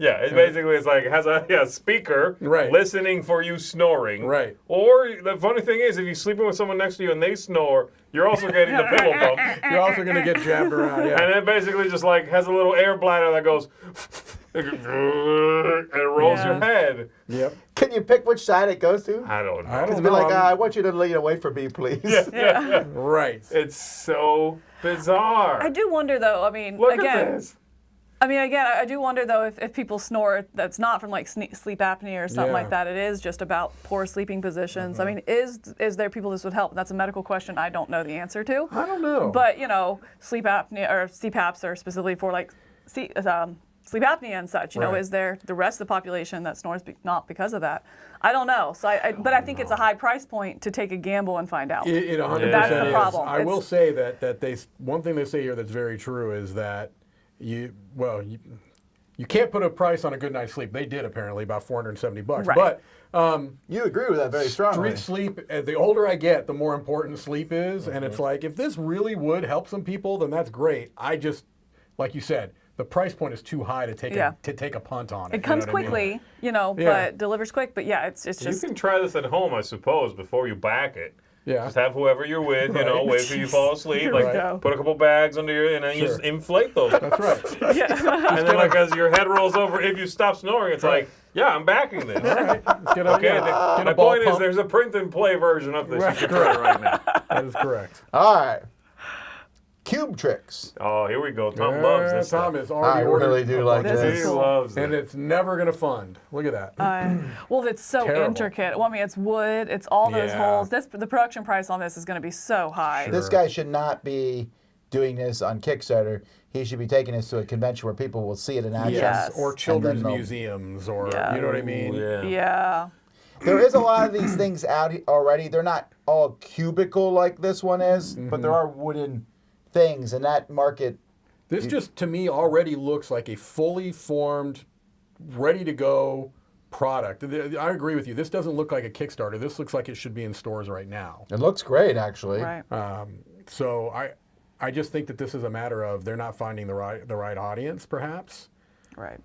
Yeah, it basically is like it has a speaker Right. listening for you snoring. Right. Or the funny thing is, if you're sleeping with someone next to you and they snore, you're also getting the pillow bump. You're also going to get jabbed around. Yeah. And it basically just like has a little air bladder that goes and it rolls your head. Yep. Can you pick which side it goes to? I don't know. I don't Be know. like, I want you to lean away from me, please. Right. It's so bizarre. I do wonder though. I mean, Look again, at this. I mean, again, I do wonder though if people snore that's not from like sleep apnea or something like that. It is just about poor sleeping positions. I mean, is there people this would help? That's a medical question I don't know the answer to. I don't know. But sleep apnea or CPAPs are specifically for like sleep apnea and such. You know, is there the rest of the population that snores not because of that? I don't know. So but I think it's a high price point to take a gamble and find out. It 100% That's the is. problem. I will say that one thing they say here that's very true is that you can't put a price on a good night's sleep. They did apparently about $470. Right. But you agree with that very strongly. street sleep, the older I get, the more important sleep is. And it's like, if this really would help some people, then that's great. I just, like you said, the price point is too high to take a punt on it. It comes you know what I mean? quickly, but delivers quick. But yeah, it's just. You can try this at home, I suppose, before you back it. Yeah. Just have whoever you're with, wait till you fall asleep. Here we Like, go. put a couple bags under your, and then you just inflate those. That's right. Yeah. And then, like, as your head rolls over, if you stop snoring, it's like, yeah, I'm backing this. My point is, there's a print-and-play version of this. You can try it right now. That is correct. All right. Qubtrix. Oh, here we go. Tom loves this Tom stuff. is already I ordered. really do like This this. is He cool. loves And it. it's never going to fund. Look at that. Well, it's so Terrible. intricate. Well, I mean, it's wood. It's all those Yeah. holes. The production price on this is going to be so high. Sure. This guy should not be doing this on Kickstarter. He should be taking this to a convention where people will see it in action. Yes. Or children's they'll- museums, or Yeah. you know what I mean? Yeah. Yeah. There is a lot of these things out already. They're not all cubicle like this one is, but there are wooden things, and that market. This just, to me, already looks like a fully formed, ready to go product. I agree with you. This doesn't look like a Kickstarter. This looks like it should be in stores right now. It looks great, actually. Right. So I just think that this is a matter of they're not finding the right audience, perhaps. Right.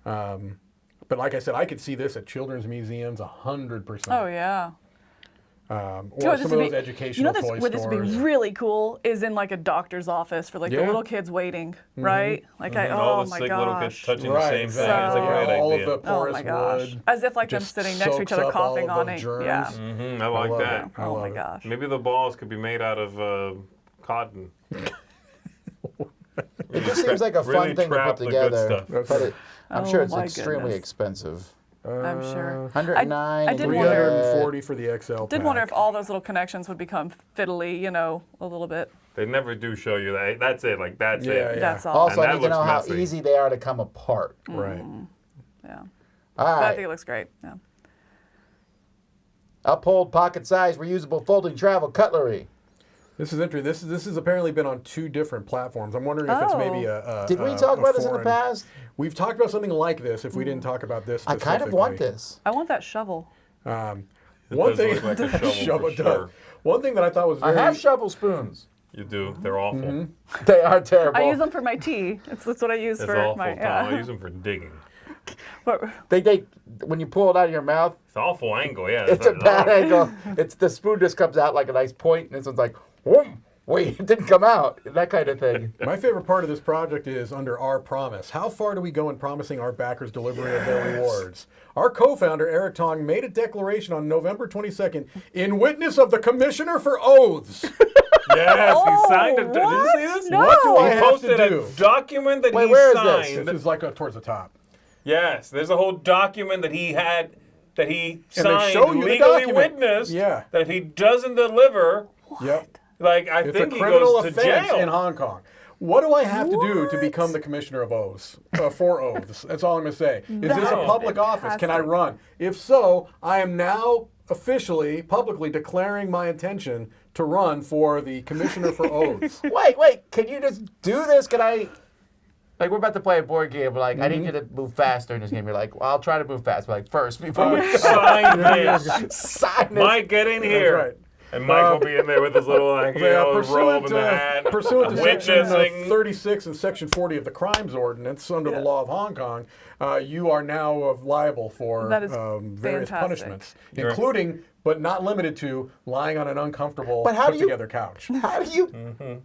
But like I said, I could see this at children's museums 100%. Oh yeah. Or You know, some of those educational toy where this would be stores. really cool is in like a doctor's office for like the Yeah. little kids waiting, right? Like All oh the my sick little kids gosh. touching Right, the same exactly. thing. It's a great All idea. of the Oh porous my gosh. wood. As if like them just sitting next to each soaks other up all coughing of on the it. germs. Yeah. I like love that. it. I Oh love my it. gosh. Maybe the balls could be made out of cotton. It just seems like a fun Really thing to trap put the good together, stuff. but I'm Oh sure it's my extremely goodness. expensive. I'm sure. 109. I did and you wonder- get- 340 for the XL Did pack. wonder if all those little connections would become fiddly, a little bit. They never do show you that. That's it. Like, that's Yeah, it. yeah. That's all. Also, And I that need to know looks how messy. easy they are to come apart. Right. Yeah. All But I right. think it looks great. Yeah. Uphold pocket-sized reusable folding travel cutlery. This is interesting. This has apparently been on 2 different platforms. I'm wondering if it's maybe a Did we talk about this in the foreign- past? We've talked about something like this. If we didn't talk about this, I kind of want specifically. this. I want that shovel. One does thing, look like a shovel shovel for does. sure. One thing that I thought was I very have shovel spoons. You do. They're awful. They are terrible. I use them for my tea. That's what I use It's for awful, my. Tom. I use them for digging. But, They when you pull it out of your mouth, It's an awful angle, yeah. it's a bad angle. It's the spoon just comes out like a nice point, and this one's like, whoom, wait, it didn't come out. That kind of thing. My favorite part of this project is under our promise. How far do we go in promising our backers delivery of their rewards? Our co-founder, Eric Tong, made a declaration on November 22nd in witness of the Commissioner for Oaths. Yes, he signed it. Did you what? see this? No. What do I He have posted to do? a document that Wait, he where is this? signed. This is like towards the top. Yes, there's a whole document that he had that he And they signed, show you the legally document. witnessed, Yeah. that if he doesn't deliver, Yep. like I It's think a he criminal goes to offense jail. in Hong Kong. What do I have to do to become the Commissioner of Oaths? For Oaths. That's all I'm going to say. Is this a No. public office? Can I Fantastic. run? If so, I am now officially, publicly declaring my intention to run for the Commissioner for Oaths. Wait, can you just do this? Can I? Like, we're about to play a board game. Like, I need you to move faster in this game. You're like, well, I'll try to move fast. But like, first, before we Sign this. sign this. Mike, get in here. right. And Mike will be in there with his little like, robe and the hat. Pursuant to section witnessing. 36 and section 40 of the Crimes Ordinance under the law of Hong Kong, you are now liable for That is various fantastic. punishments, including, but not limited to, lying on an uncomfortable, But how do you- put-together couch. How do you?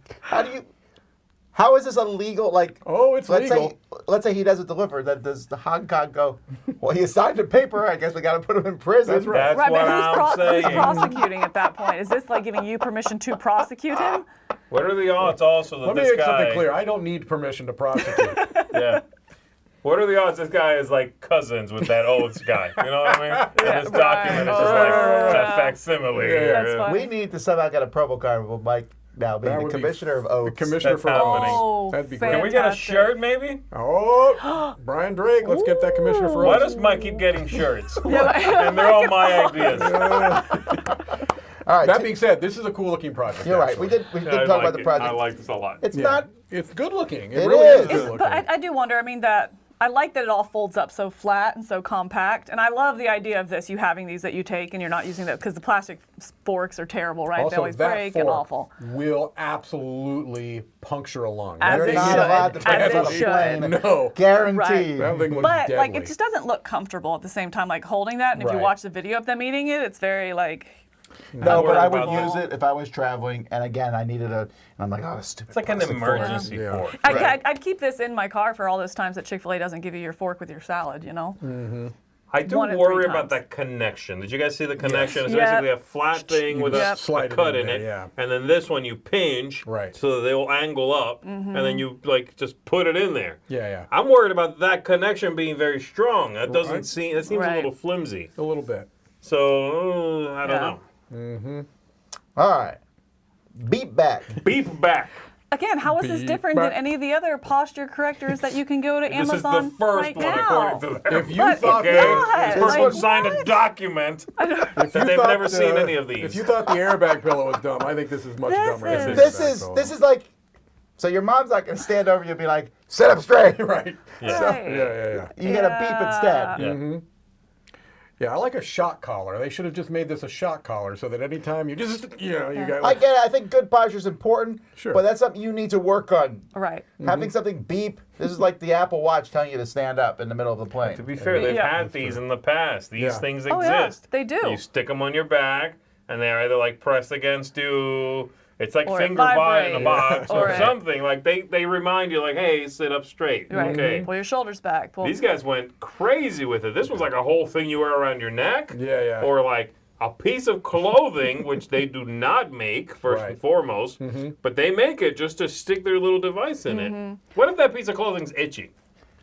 How is this illegal? Like, Oh, it's legal. Let's say he doesn't deliver. Then does the Hong Kong go? Well, he signed a paper. I guess we got to put him in prison. That's right. That's right, what but I'm who's saying. prosecuting at that point? Is this like giving you permission to prosecute him? What are the odds also that Let me this make guy... something clear. I don't need permission to prosecute. Yeah. What are the odds this guy is like cousins with that Oaths guy? You know what I mean? And this document is just like a facsimile. That's funny. We need to somehow get a promo card with Mike now being the commissioner of Oaths. The commissioner for happening. Oaths. That'd be great. Can we get a Fantastic. shirt maybe? Oh, Brian Drake, let's get that commissioner for Why Oaths. does Mike keep getting shirts? And they're all my ideas. All right. That being said, this is a cool looking project. You're right. actually. We did I talk like about the it. project. I like this a lot. It's Yeah. not. It's good looking. It really is. is good looking. But I do wonder, I mean, that I like that it all folds up so flat and so compact. And I love the idea of this, you having these that you take and you're not using them, because the plastic forks are terrible, right? Also, they always that break fork and awful. will absolutely puncture a lung. As That it thing You're is- not allowed to should. put As it on it a should. plane. No. Guaranteed. That thing was But deadly. like, it just doesn't look comfortable at the same time, like holding that. And if you Right. watch the video of them eating it, it's very like, No, but worried I would about use that. it if I was traveling. And again, I needed and I'm like, oh, this stupid. It's like an plastic fork. emergency Yeah. fork. I'd keep this in my car for all those times that Chick-fil-A doesn't give you your fork with your salad, you know? I do 1 in worry 3 about times. that connection. Did you guys see the connection? It's Yep. basically a flat thing with a Yep. Slide it cut in in there, it. yeah. And then this one you pinch Right. so they will angle up. And then you like just put it in there. Yeah, yeah. I'm worried about that connection being very strong. That doesn't Right. seem, it seems a Right. little flimsy. A little bit. So, I don't Yeah. know. All right. BeepBack. BeepBack. Again, how is this different than any of the other posture correctors that you can go to This is Amazon the first right one, now? according to them. If you But thought it's not. This person Like, signed a what? document that they've thought, never seen any of If these. you thought the airbag pillow was dumb, I think this is much This dumber. is- than This the airbag is pillow. this is like. So your mom's not gonna stand over you and be like, "Sit up straight." right. Yeah. Right. Yeah. You get a beep instead. Yeah. Yeah, I like a shock collar. They should have just made this a shock collar so that anytime you just, you got I like, get it. I think good posture is important, Sure. but that's something you need to work on. Right. Having something beep. This is like the Apple Watch telling you to stand up in the middle of the plane. To be fair, they've Yeah. had these in the past. These Yeah. things Oh, yeah, exist. they do. You stick them on your back, and they're either like pressed against you. It's like Or it finger bite in a vibrates. box or Or it- something. Like they remind you, like, hey, sit up straight. Right. Okay. Pull your shoulders back. Pull. These guys went crazy with it. This was like a whole thing you wear around your neck. Yeah. Or like a piece of clothing, which they do not make, first and Right. foremost, but they make it just to stick their little device in it. What if that piece of clothing's itchy?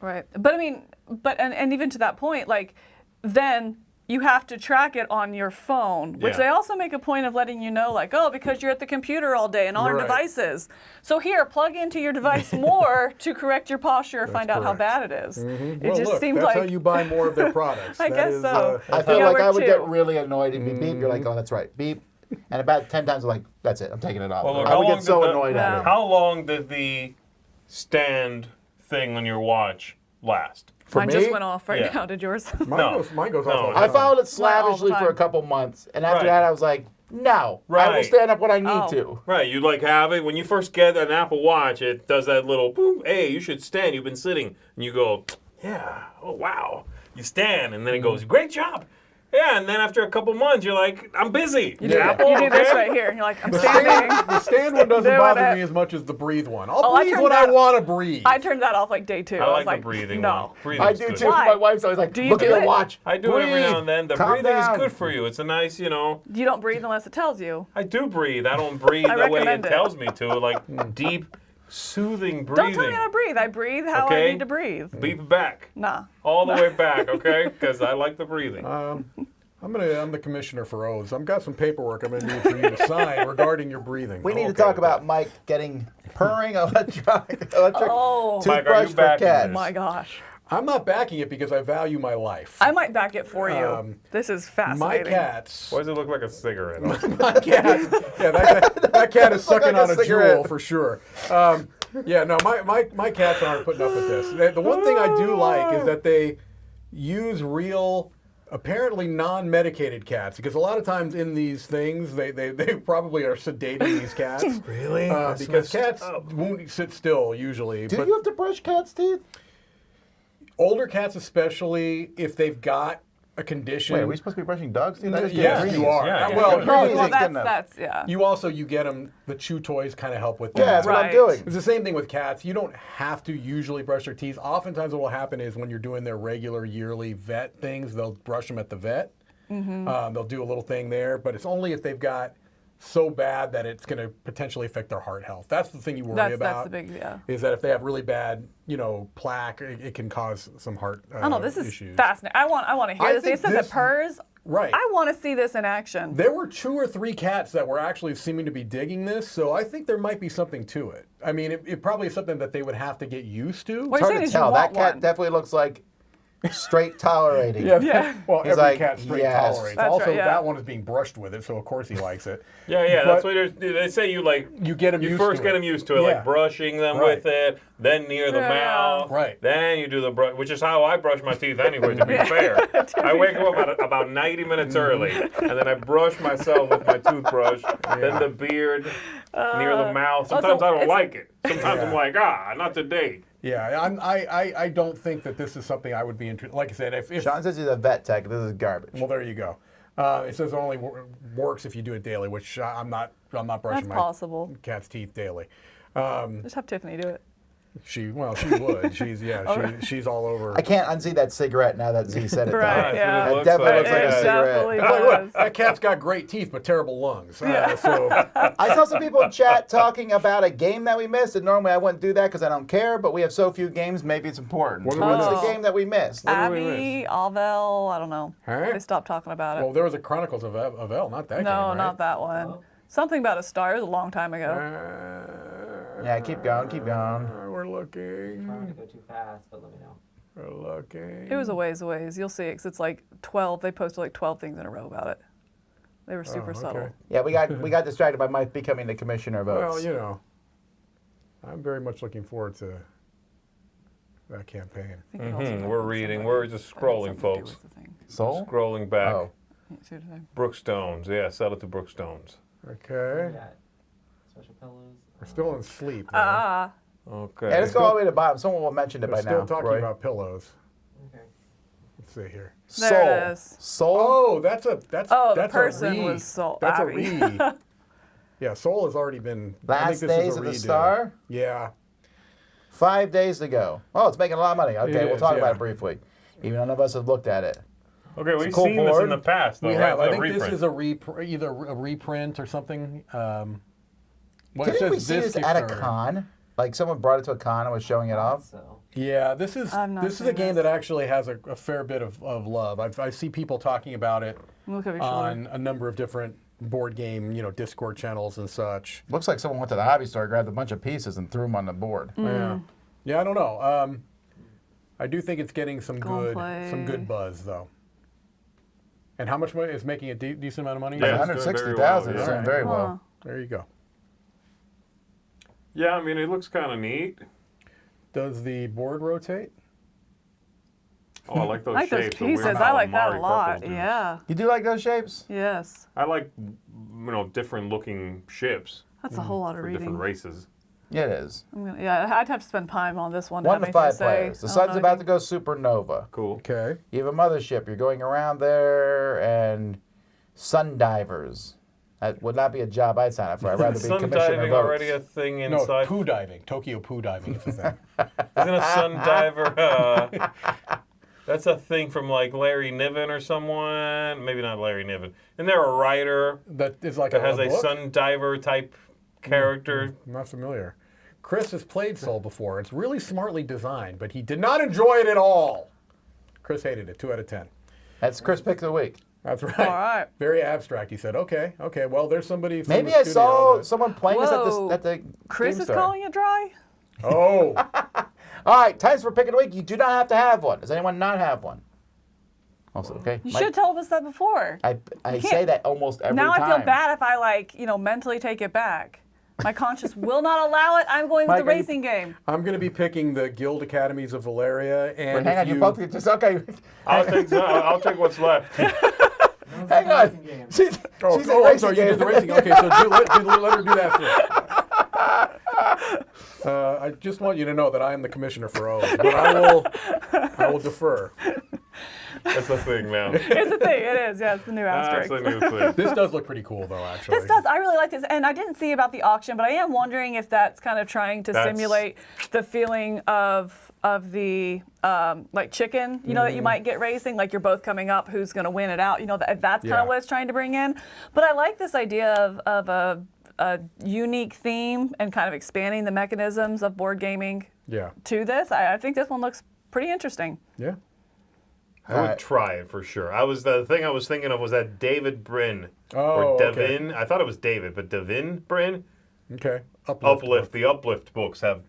Right. But I mean, and even to that point, like, then you have to track it on your phone, which Yeah. they also make a point of letting you know, like, oh, because you're at the computer all day and on your Right. devices. So here, plug into your device more to correct your posture or find out how correct. bad it is. It well, just look, seemed that's like how you buy more of their products. I That guess is, so. I feel Yeah, like we're I would two. get really annoyed and be beep. You're like, oh, that's right, beep. And about 10 times, I'm like, that's it, I'm taking it off. Well, look, I how would long get so did the- annoyed at Yeah. it. How long did the stand thing on your watch last? For mine me, just went off right Yeah. now. Did yours? mine goes off all the I time. followed it Mine all the slavishly for a time. couple months. And after Right. that, I was like, no, I will Right. stand up when I need Oh. to. Right, you like have it when you first get an Apple Watch. It does that little boom. Hey, you should stand. You've been sitting, and you go, yeah. Oh wow. You stand, and then it goes, great job. Yeah, and then after a couple months, you're like, I'm busy. You do, Apple, you do this okay? right here. You're like, I'm standing. The stand one doesn't Doing bother it. me as much as the breathe one. I'll Oh, I breathe turned when I that- want to breathe. I turned that off like day 2. I was like the breathing no. one. Breathing's I do good. too. Why? My wife's always like, Do you look at do your it? watch. I do every Breathe. now and then. The Calm breathing down. is good for you. It's a nice, You don't breathe unless it tells you. I do breathe. I don't breathe I the way it recommend it. tells me to, like deep, soothing breathing. Don't tell me how to breathe. I breathe how Okay. I need to breathe. Beep back. Nah. All the way back, okay? Because I like the breathing. I'm the commissioner for O's. I've got some paperwork I'm going to need for you to sign regarding your breathing. We need to Okay talk with about Mike getting purring electric Oh. Mike, are toothbrush you for backing cats. this? My gosh. I'm not backing it because I value my life. I might back it for you. This is My fascinating. cats. Why does it look like a cigarette? My cat. Yeah, that cat is Look sucking like a on a cigarette. jewel for sure. Yeah, no, my cats aren't putting up with this. The one thing I do like is that they use real, apparently non-medicated cats, because a lot of times in these things they probably are sedating these cats. Really? Because cats won't sit still usually. Do but you have to brush cats' teeth? older cats, especially if they've got a condition. Wait, are we supposed to be brushing dogs' teeth? I just get Yes, greenies. you are. Yeah, yeah. Well, Greenies here's the ain't Well, thing. good enough. that's yeah. You get them. The chew toys kind of help with that. Yeah, that's what I'm Right. doing. It's the same thing with cats. You don't have to usually brush their teeth. Oftentimes what will happen is when you're doing their regular yearly vet things, they'll brush them at the vet. They'll do a little thing there, but it's only if they've got so bad that it's going to potentially affect their heart health. That's the thing you worry about. That's the big, yeah. Is that if they have really bad, plaque, it can cause some heart issues. I don't know. This is fascinating. I want to hear this. They said that purrs. Right. I want to see this in action. There were 2 or 3 cats that were actually seeming to be digging this, so I think there might be something to it. I mean, it probably is something that they would have to get used to. What It's you're hard saying to is you tell. want That cat one. definitely looks like straight tolerating. Yeah. Well, He's every like, cat straight yes. tolerates. That's Also, right, yeah. that one is being brushed with it, so of course he likes it. Yeah, But that's what they say. You get them You used first to get it. them used to it, Yeah. like brushing them Right. with it, then near the Yeah. mouth, Right. Then you do the brush, which is how I brush my teeth anyway. To be fair, I wake up about 90 minutes early, and then I brush myself with my toothbrush. Then the beard near the mouth. Sometimes I don't like it. Sometimes I'm like, not today. Yeah, I don't think that this is something I would be interested. Like I said, if Sean says he's a vet tech. This is garbage. well, there you go. It says it only works if you do it daily, which I'm not brushing That's my possible. cat's teeth daily. Just have Tiffany do it. She would. She's all over. I can't unsee that cigarette now that Z said it. though. Right, yeah. It definitely looks like a It cigarette. definitely I'll tell you what, does. that cat's got great teeth, but terrible lungs. So I saw some people in chat talking about a game that we missed, and normally I wouldn't do that because I don't care, but we have so few games, maybe it's important. What did we What's miss? the game that we missed? Abby, Alvel, I don't know. Huh? They stopped talking about it. well, there was a Chronicles of El, not that game, No, right? not that one. Something about a star. It was a long time ago. Yeah, keep going, keep going. We're looking. Trying to go too fast, but let me know. We're looking. It was a ways. You'll see it 'cause it's like 12. They posted like 12 things in a row about it. They were super subtle. Yeah, we got distracted by Mike becoming the commissioner of votes. Well, I'm very much looking forward to that campaign. I think it also We're had reading. something- We're just had scrolling, something to do folks. with the thing. Soul? Scrolling back. Oh. Yeah, see what I'm saying? Brookstones. Yeah, sell it to Brookstones. Okay. We got special pillows. We're still in sleep. man. Okay. Yeah, let's go all the way to the bottom. Someone will mention it We're by still now. talking Roy. about pillows. Okay. Let's see here. Soul. There it is. Soul? Oh, that's Oh, that's the a person re. was Soul. That's Abby. a re. Yeah, Soul has already been. I Last think this Days is a of the redo. Star? Yeah. 5 days ago. Oh, it's making a lot of money. Okay, we'll is, talk about yeah. it briefly. Even none of us have looked at it. Okay, we've cool seen this board. in the past, though, We right? have. I The think reprint. this is either a reprint or something. Well, it Didn't says we see this at a Kickstarter. con? Like someone brought it to a con and was showing it off? So, Yeah, this is I've not a seen game this. that actually has a fair bit of love. I see people talking about it Look over your shoulder. on a number of different board game, Discord channels and such. Looks like someone went to the hobby store, grabbed a bunch of pieces, and threw them on the board. Yeah, I don't know. I do think it's getting some Go and good play. buzz though. And how much money is making a decent amount of money? Yeah. it's doing very 160,000 well, is yeah. doing very Huh. well. There you go. Yeah, I mean, it looks kind of neat. Does the board rotate? Oh, I like those I like those shapes. the weird pieces. I like that a calamari lot. purples do. Yeah. You do like those shapes? Yes. I like, different looking ships That's a whole lot of for different reading. races. Yeah, it is. Yeah, I'd have to spend time on this one. 1 to 5 say. players. The I don't sun's know about to anything. go supernova. Cool. Okay. You have a mothership. You're going around there, and sun divers. That would not be a job I'd sign up for. I'd rather be Sun commissioner diving of already a votes. thing No, inside? poo diving. Tokyo poo diving is the thing. Isn't a sun diver? That's a thing from like Larry Niven or someone. Maybe not Larry Niven. Isn't there a writer That is like that has a book? sun diver type character? I'm not familiar. Chris has played Soul before. It's really smartly designed, but he did not enjoy it at all. Chris hated it. 2 out of 10. That's Chris Pick of the Week. That's right. All right. Very abstract. He said, okay, well, there's somebody from Maybe the I studio saw that- someone playing this Whoa. at the Chris game is store. calling it dry? Oh, All right, times for Pick of the Week. You do not have to have one. Does anyone not have one? Also, okay. You Mike, should have told us that before. I can't- say that almost every Now time. I feel bad if I mentally take it back. My conscience will not allow it. I'm going with Mike, the are you- racing game. I'm going to be picking the Guild Academies of Valeria. And But hang on, if you both just okay. I'll take what's left. Hang on. She's Oh, in I'm racing sorry, you game. did the racing. Okay, so let her do that first. I just want you to know that I am the commissioner for O's, but I will defer. That's the thing now. It's a thing. It is. Yeah, it's the new That's asterisk. the new thing. This does look pretty cool, though, actually. This does. I really like this, and I didn't see about the auction, but I am wondering if that's kind of trying to simulate the feeling of the like chicken, you know, that you might get racing, like you're both coming up, who's going to win it out. You know, that's kind of what it's trying to bring in. But I like this idea of a unique theme and kind of expanding the mechanisms of board gaming to this. I think this one looks pretty interesting. Yeah. I would try it for sure. The thing I was thinking of was that David Brin. Oh, or Devin. I thought it was David, but Devin Brin. Okay. Uplift. The Uplift books have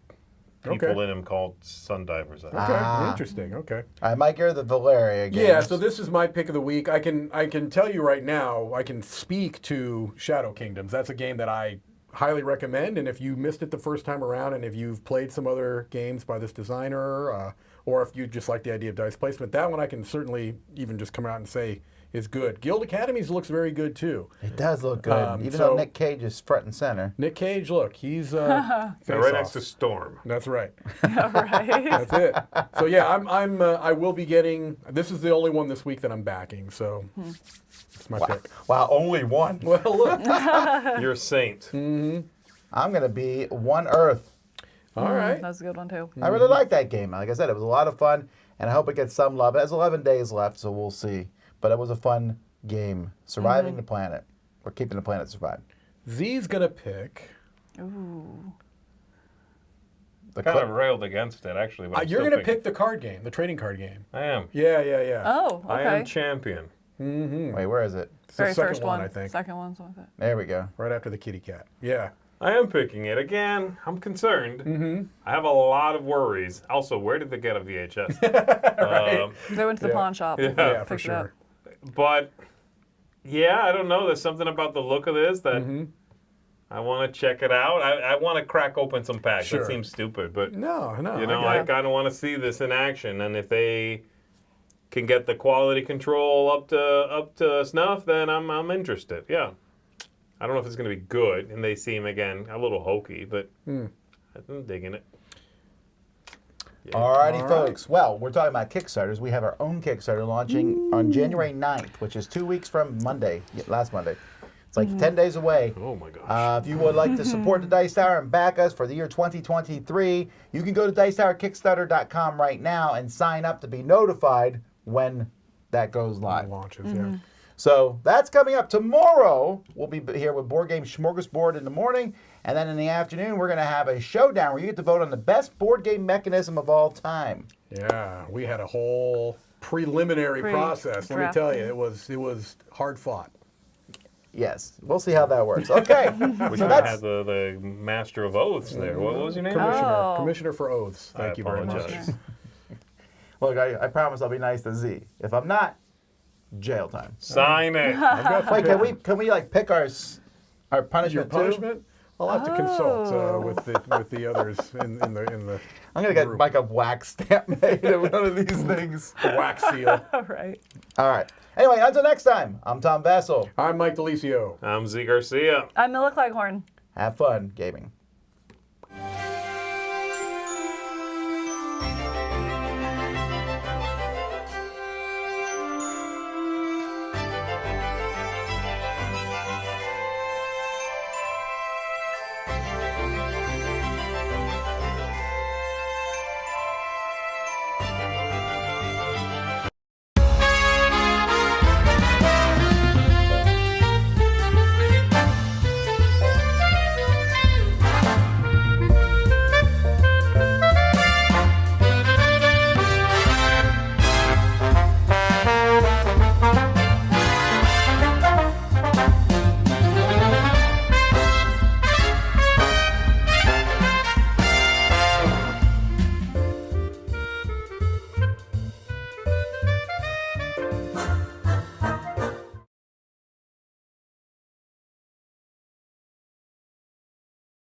people in them called Sundivers. Okay. Interesting. Okay. All right, Mike, you're the Valeria games. Yeah, so this is my pick of the week. I can tell you right now, I can speak to Shadow Kingdoms. That's a game that I highly recommend, and if you missed it the first time around, and if you've played some other games by this designer, or if you just like the idea of dice placement, that one I can certainly even just come out and say is good. Guild Academies looks very good too. It does look good, even though Nick Cage is front and center. Nick Cage, look, he's right next to Storm. That's right. Right. That's it. So yeah, I will be getting. This is the only one this week that I'm backing. So it's my pick. Wow, only one. Well, look. You're a saint. I'm going to be One Earth. All right. That's a good one too. I really like that game. Like I said, it was a lot of fun, and I hope it gets some love. It has 11 days left, so we'll see. But it was a fun game. Surviving the planet, or keeping the planet survive. Z's going to pick. Ooh. Kind of railed against it, actually. But You're going to pick the card game, the trading card game. I am. Yeah. Oh, okay. I am champion. Wait, where is it? It's the Very second first one, one. I think. Second one, something like that. There we go. Right after the kitty cat. Yeah. I am picking it. Again, I'm concerned. I have a lot of worries. Also, where did they get a VHS? They went to the pawn shop. Yeah, for picked it up. sure. But, yeah, I don't know. There's something about the look of this that I want to check it out. I want to crack open some packs. Sure. That seems stupid, but No. you know, I kind of want to see this in action. And if they can get the quality control up to snuff, then I'm interested. Yeah. I don't know if it's going to be good, and they seem, again, a little hokey, but I'm digging it. Yeah. Alrighty, folks. Well, we're talking about Kickstarters. We have our own Kickstarter launching on January 9th, which is 2 weeks from Monday, last Monday. It's like 10 days away. Oh, my gosh. If you would like to support the Dice Tower and back us for the year 2023, you can go to DiceTowerKickstarter.com right now and sign up to be notified when that goes live. Launches, yeah. So that's coming up tomorrow. We'll be here with Board Game Smorgasbord in the morning, and then in the afternoon we're going to have a showdown where you get to vote on the best board game mechanism of all time. Yeah, we had a whole preliminary process. Let me tell you, it was hard fought. Yes, we'll see how that works. Okay, Which one had the Master of Oaths there? What was your name? Commissioner for Oaths. Thank you very much. apologize. Look, I promise I'll be nice to Z. If I'm not, jail time. Sign it. Wait, can we like pick our Your punishment too? punishment? I'll have to consult with the others in the I'm gonna get Mike a wax stamp made of one of these things. wax seal. All right. All right. Anyway, until next time, I'm Tom Vassell. I'm Mike DeLisio. I'm Z Garcia. I'm Mila Cleghorn. Have fun gaming.